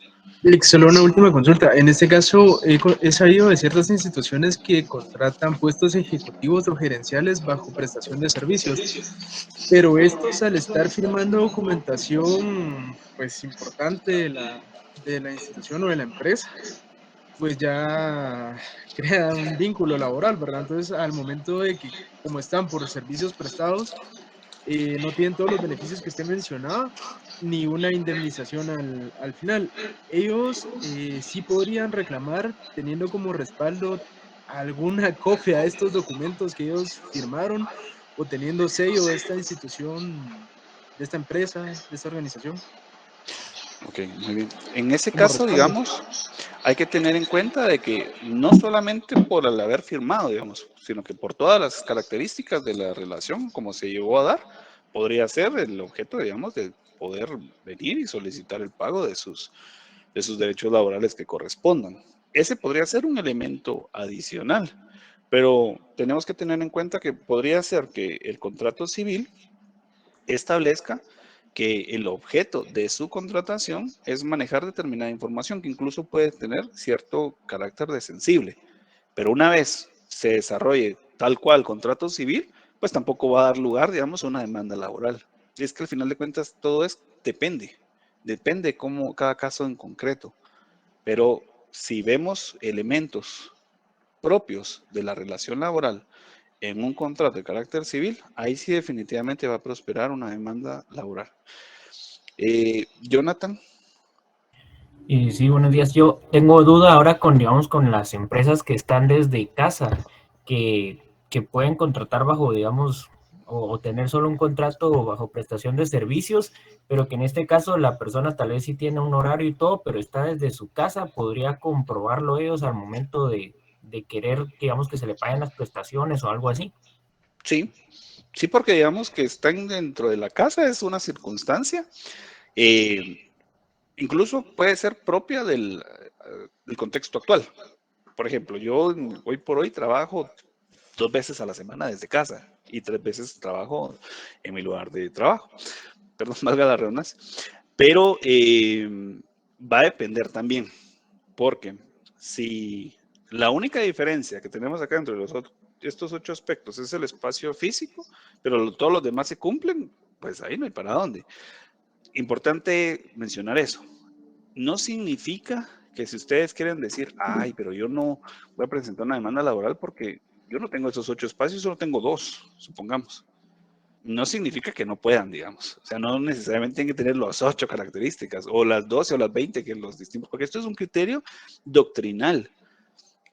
Solo una última consulta. En este caso, he sabido de ciertas instituciones que contratan puestos ejecutivos o gerenciales bajo prestación de servicios, pero estos, al estar firmando documentación pues importante de la institución o de la empresa, pues ya crea un vínculo laboral, ¿verdad? Entonces, al momento de que, como están por servicios prestados, no tienen todos los beneficios que usted mencionaba, ni una indemnización al final. Ellos sí podrían reclamar teniendo como respaldo alguna copia de estos documentos que ellos firmaron o teniendo sello de esta institución, de esta empresa, de esta organización. Ok, muy bien. En ese Como caso, respaldo. digamos, hay que tener en cuenta de que no solamente por el haber firmado, digamos, sino que por todas las características de la relación, como se llegó a dar, podría ser el objeto, digamos, de poder venir y solicitar el pago de sus derechos laborales que correspondan. Ese podría ser un elemento adicional, pero tenemos que tener en cuenta que podría ser que el contrato civil establezca que el objeto de su contratación es manejar determinada información que incluso puede tener cierto carácter de sensible. Pero una vez se desarrolle tal cual contrato civil, pues tampoco va a dar lugar, digamos, a una demanda laboral. Y es que al final de cuentas todo depende cómo cada caso en concreto. Pero si vemos elementos propios de la relación laboral en un contrato de carácter civil, ahí sí definitivamente va a prosperar una demanda laboral. Jonathan. Sí, buenos días. Yo tengo duda ahora digamos, con las empresas que están desde casa, que pueden contratar bajo, digamos, o tener solo un contrato bajo prestación de servicios, pero que en este caso la persona tal vez sí tiene un horario y todo, pero está desde su casa, podría comprobarlo ellos al momento de querer, digamos, que se le paguen las prestaciones o algo así. Sí, sí, porque digamos que están dentro de la casa, es una circunstancia. Incluso puede ser propia del contexto actual. Por ejemplo, yo hoy por hoy trabajo 2 veces a la semana desde casa y 3 veces trabajo en mi lugar de trabajo. Perdón, valga la redundancia. Pero va a depender también, porque si la única diferencia que tenemos acá entre estos 8 aspectos es el espacio físico, pero todos los demás se cumplen, pues ahí no hay para dónde. Importante mencionar eso. No significa que si ustedes quieren decir, ay, pero yo no voy a presentar una demanda laboral porque yo no tengo esos 8 espacios, solo tengo 2, supongamos. No significa que no puedan, digamos. O sea, no necesariamente tienen que tener las 8 características, o las 12 o las 20 que los distintos, porque esto es un criterio doctrinal.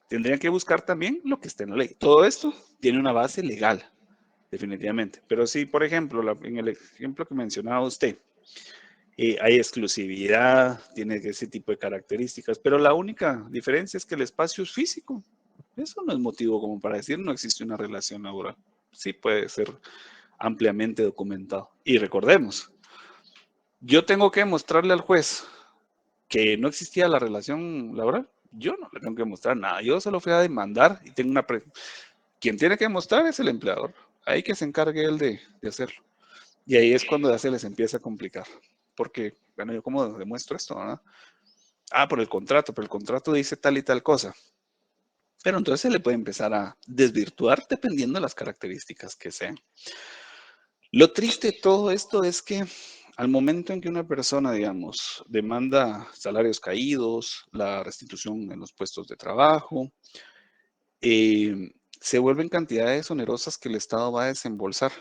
Tendrían que buscar también lo que esté en la ley. Todo esto tiene una base legal, definitivamente. Pero sí, por ejemplo, en el ejemplo que mencionaba usted, hay exclusividad, tiene ese tipo de características, pero la única diferencia es que el espacio es físico. Eso no es motivo como para decir no existe una relación laboral. Sí puede ser ampliamente documentado. Y recordemos, yo tengo que mostrarle al juez que no existía la relación laboral. Yo no le tengo que mostrar nada. Yo solo fui a demandar y tengo quien tiene que mostrar es el empleador. Ahí que se encargue él de hacerlo. Y ahí es cuando ya se les empieza a complicar. Porque, bueno, yo cómo demuestro esto, ¿verdad? Por el contrato, pero el contrato dice tal y tal cosa. Pero entonces se le puede empezar a desvirtuar dependiendo de las características que sean. Lo triste de todo esto es que al momento en que una persona, digamos, demanda salarios caídos, la restitución en los puestos de trabajo, se vuelven cantidades onerosas que el Estado va a desembolsar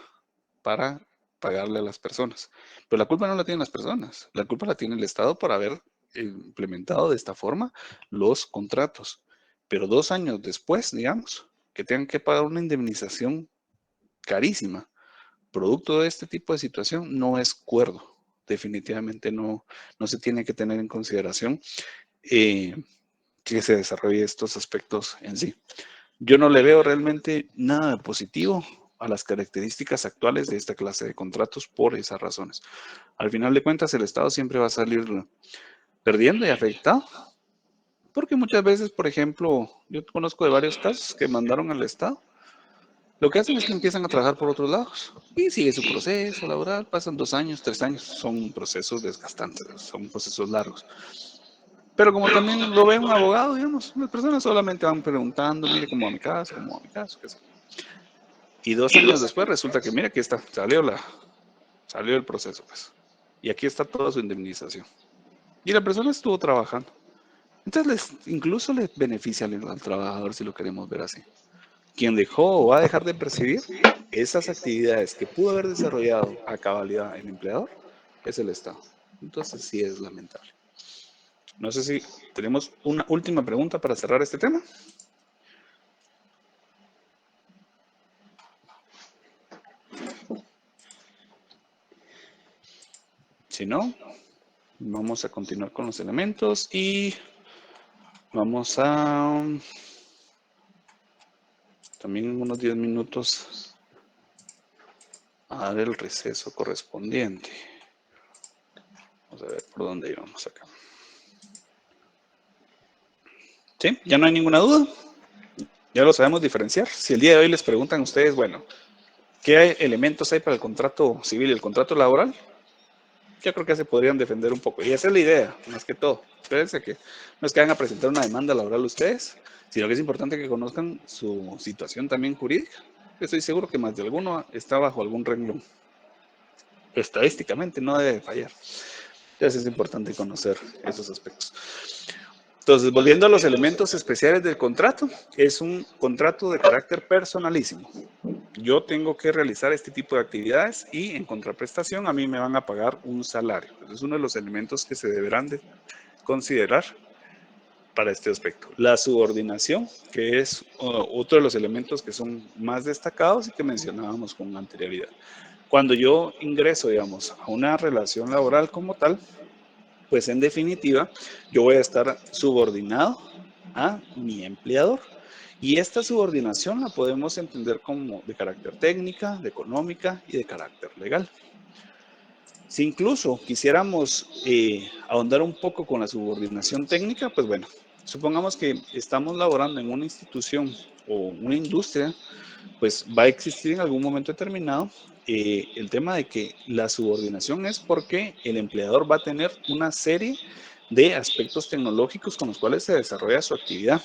para pagarle a las personas. Pero la culpa no la tienen las personas, la culpa la tiene el Estado por haber implementado de esta forma los contratos. Pero 2 años después, digamos, que tengan que pagar una indemnización carísima, producto de este tipo de situación, no es cuerdo. Definitivamente no se tiene que tener en consideración que se desarrolle estos aspectos en sí. Yo no le veo realmente nada positivo a las características actuales de esta clase de contratos por esas razones. Al final de cuentas, el Estado siempre va a salir perdiendo y afectado, porque muchas veces, por ejemplo, yo conozco de varios casos que mandaron al Estado. Lo que hacen es que empiezan a trabajar por otros lados y sigue su proceso laboral, pasan 2 años, 3 años, son procesos desgastantes, son procesos largos. Pero como también lo ve un abogado, digamos, las personas solamente van preguntando, mire cómo va mi caso, qué sé. Y 2 años después resulta que, mira, aquí está, salió el proceso, pues. Y aquí está toda su indemnización. Y la persona estuvo trabajando. Entonces, incluso le beneficia al trabajador si lo queremos ver así. Quien dejó o va a dejar de percibir esas actividades que pudo haber desarrollado a cabalidad el empleador es el Estado. Entonces, sí es lamentable. No sé si tenemos una última pregunta para cerrar este tema. Si no, vamos a continuar con los elementos y Vamos a también en unos 10 minutos a dar el receso correspondiente. Vamos a ver por dónde íbamos acá. ¿Sí? ¿Ya no hay ninguna duda? Ya lo sabemos diferenciar. Si el día de hoy les preguntan a ustedes, bueno, ¿qué elementos hay para el contrato civil y el contrato laboral? Yo creo que ya se podrían defender un poco. Y esa es la idea, más que todo. Espérense que no es que van a presentar una demanda laboral ustedes, sino que es importante que conozcan su situación también jurídica. Estoy seguro que más de alguno está bajo algún renglón. Estadísticamente no debe fallar. Entonces es importante conocer esos aspectos. Entonces, volviendo a los elementos especiales del contrato, es un contrato de carácter personalísimo. Yo tengo que realizar este tipo de actividades y en contraprestación a mí me van a pagar un salario. Es uno de los elementos que se deberán de considerar para este aspecto. La subordinación, que es otro de los elementos que son más destacados y que mencionábamos con anterioridad. Cuando yo ingreso, digamos, a una relación laboral como tal, pues en definitiva, yo voy a estar subordinado a mi empleador. Y esta subordinación la podemos entender como de carácter técnica, de económica y de carácter legal. Si incluso quisiéramos ahondar un poco con la subordinación técnica, pues bueno, supongamos que estamos laborando en una institución o una industria, pues va a existir en algún momento determinado el tema de que la subordinación es porque el empleador va a tener una serie de aspectos tecnológicos con los cuales se desarrolla su actividad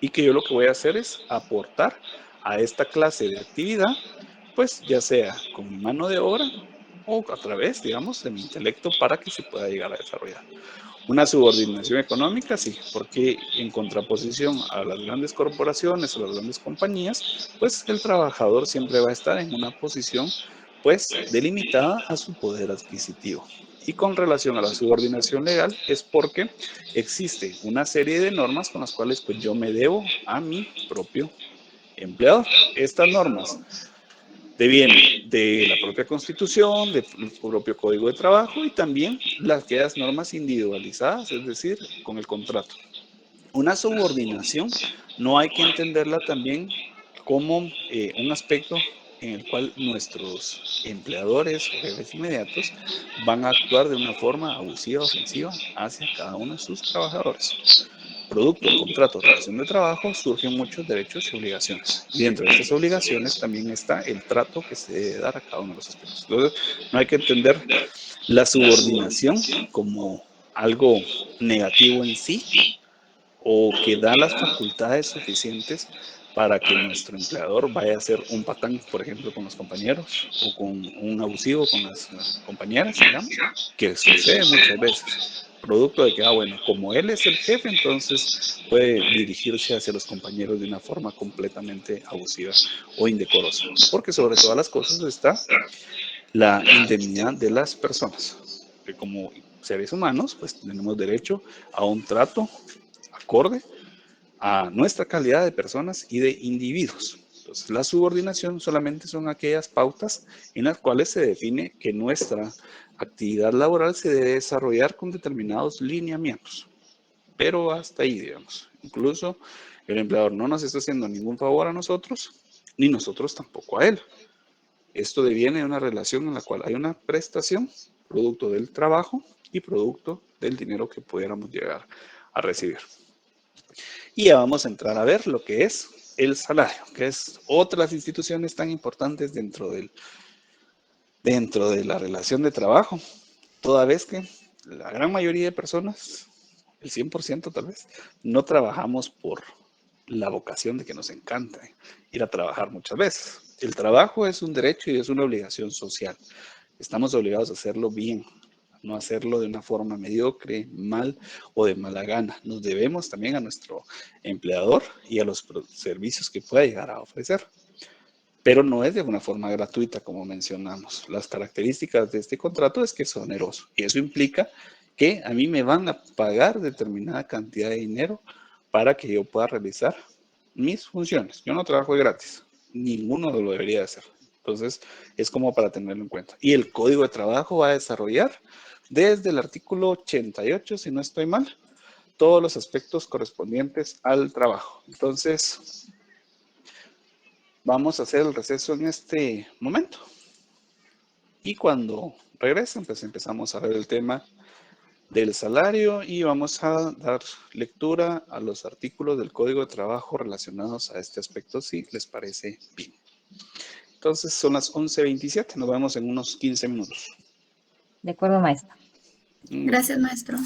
y que yo lo que voy a hacer es aportar a esta clase de actividad, pues ya sea con mi mano de obra o a través, digamos, de mi intelecto para que se pueda llegar a desarrollar. Una subordinación económica, sí, porque en contraposición a las grandes corporaciones o las grandes compañías, pues el trabajador siempre va a estar en una posición, pues, delimitada a su poder adquisitivo. Y con relación a la subordinación legal es porque existe una serie de normas con las cuales pues yo me debo a mi propio empleador. Estas normas devienen de la propia Constitución, del propio Código de Trabajo y también aquellas normas individualizadas, es decir, con el contrato. Una subordinación no hay que entenderla también como un aspecto en el cual nuestros empleadores o jefes inmediatos van a actuar de una forma abusiva, ofensiva hacia cada uno de sus trabajadores. Producto del contrato de relación de trabajo surgen muchos derechos y obligaciones. Y dentro de estas obligaciones también está el trato que se debe dar a cada uno de los aspectos. Entonces, no hay que entender la subordinación como algo negativo en sí o que da las facultades suficientes para que nuestro empleador vaya a ser un patán, por ejemplo, con los compañeros o con un abusivo con las compañeras, digamos, que sucede muchas veces. Producto de que, bueno, como él es el jefe, entonces puede dirigirse hacia los compañeros de una forma completamente abusiva o indecorosa. Porque sobre todas las cosas está la indemnidad de las personas. Que como seres humanos, pues tenemos derecho a un trato acorde a nuestra calidad de personas y de individuos. Entonces, la subordinación solamente son aquellas pautas en las cuales se define que nuestra actividad laboral se debe desarrollar con determinados lineamientos. Pero hasta ahí, digamos. Incluso el empleador no nos está haciendo ningún favor a nosotros, ni nosotros tampoco a él. Esto deviene de una relación en la cual hay una prestación, producto del trabajo y producto del dinero que pudiéramos llegar a recibir. Y ya vamos a entrar a ver lo que es el salario, que es otras instituciones tan importantes dentro de la relación de trabajo, toda vez que la gran mayoría de personas, el 100% tal vez, no trabajamos por la vocación de que nos encanta ir a trabajar muchas veces. El trabajo es un derecho y es una obligación social. Estamos obligados a hacerlo bien, no hacerlo de una forma mediocre, mal o de mala gana. Nos debemos también a nuestro empleador y a los servicios que pueda llegar a ofrecer. Pero no es de una forma gratuita, como mencionamos. Las características de este contrato es que es oneroso y eso implica que a mí me van a pagar determinada cantidad de dinero para que yo pueda realizar mis funciones. Yo no trabajo de gratis, ninguno lo debería hacer. Entonces, es como para tenerlo en cuenta. Y el Código de Trabajo va a desarrollar desde el artículo 88, si no estoy mal, todos los aspectos correspondientes al trabajo. Entonces, vamos a hacer el receso en este momento. Y cuando regresen, pues empezamos a ver el tema del salario y vamos a dar lectura a los artículos del Código de Trabajo relacionados a este aspecto, si les parece bien. Entonces, son las 11:27. Nos vemos en unos 15 minutos. De acuerdo, maestra. Gracias, maestro.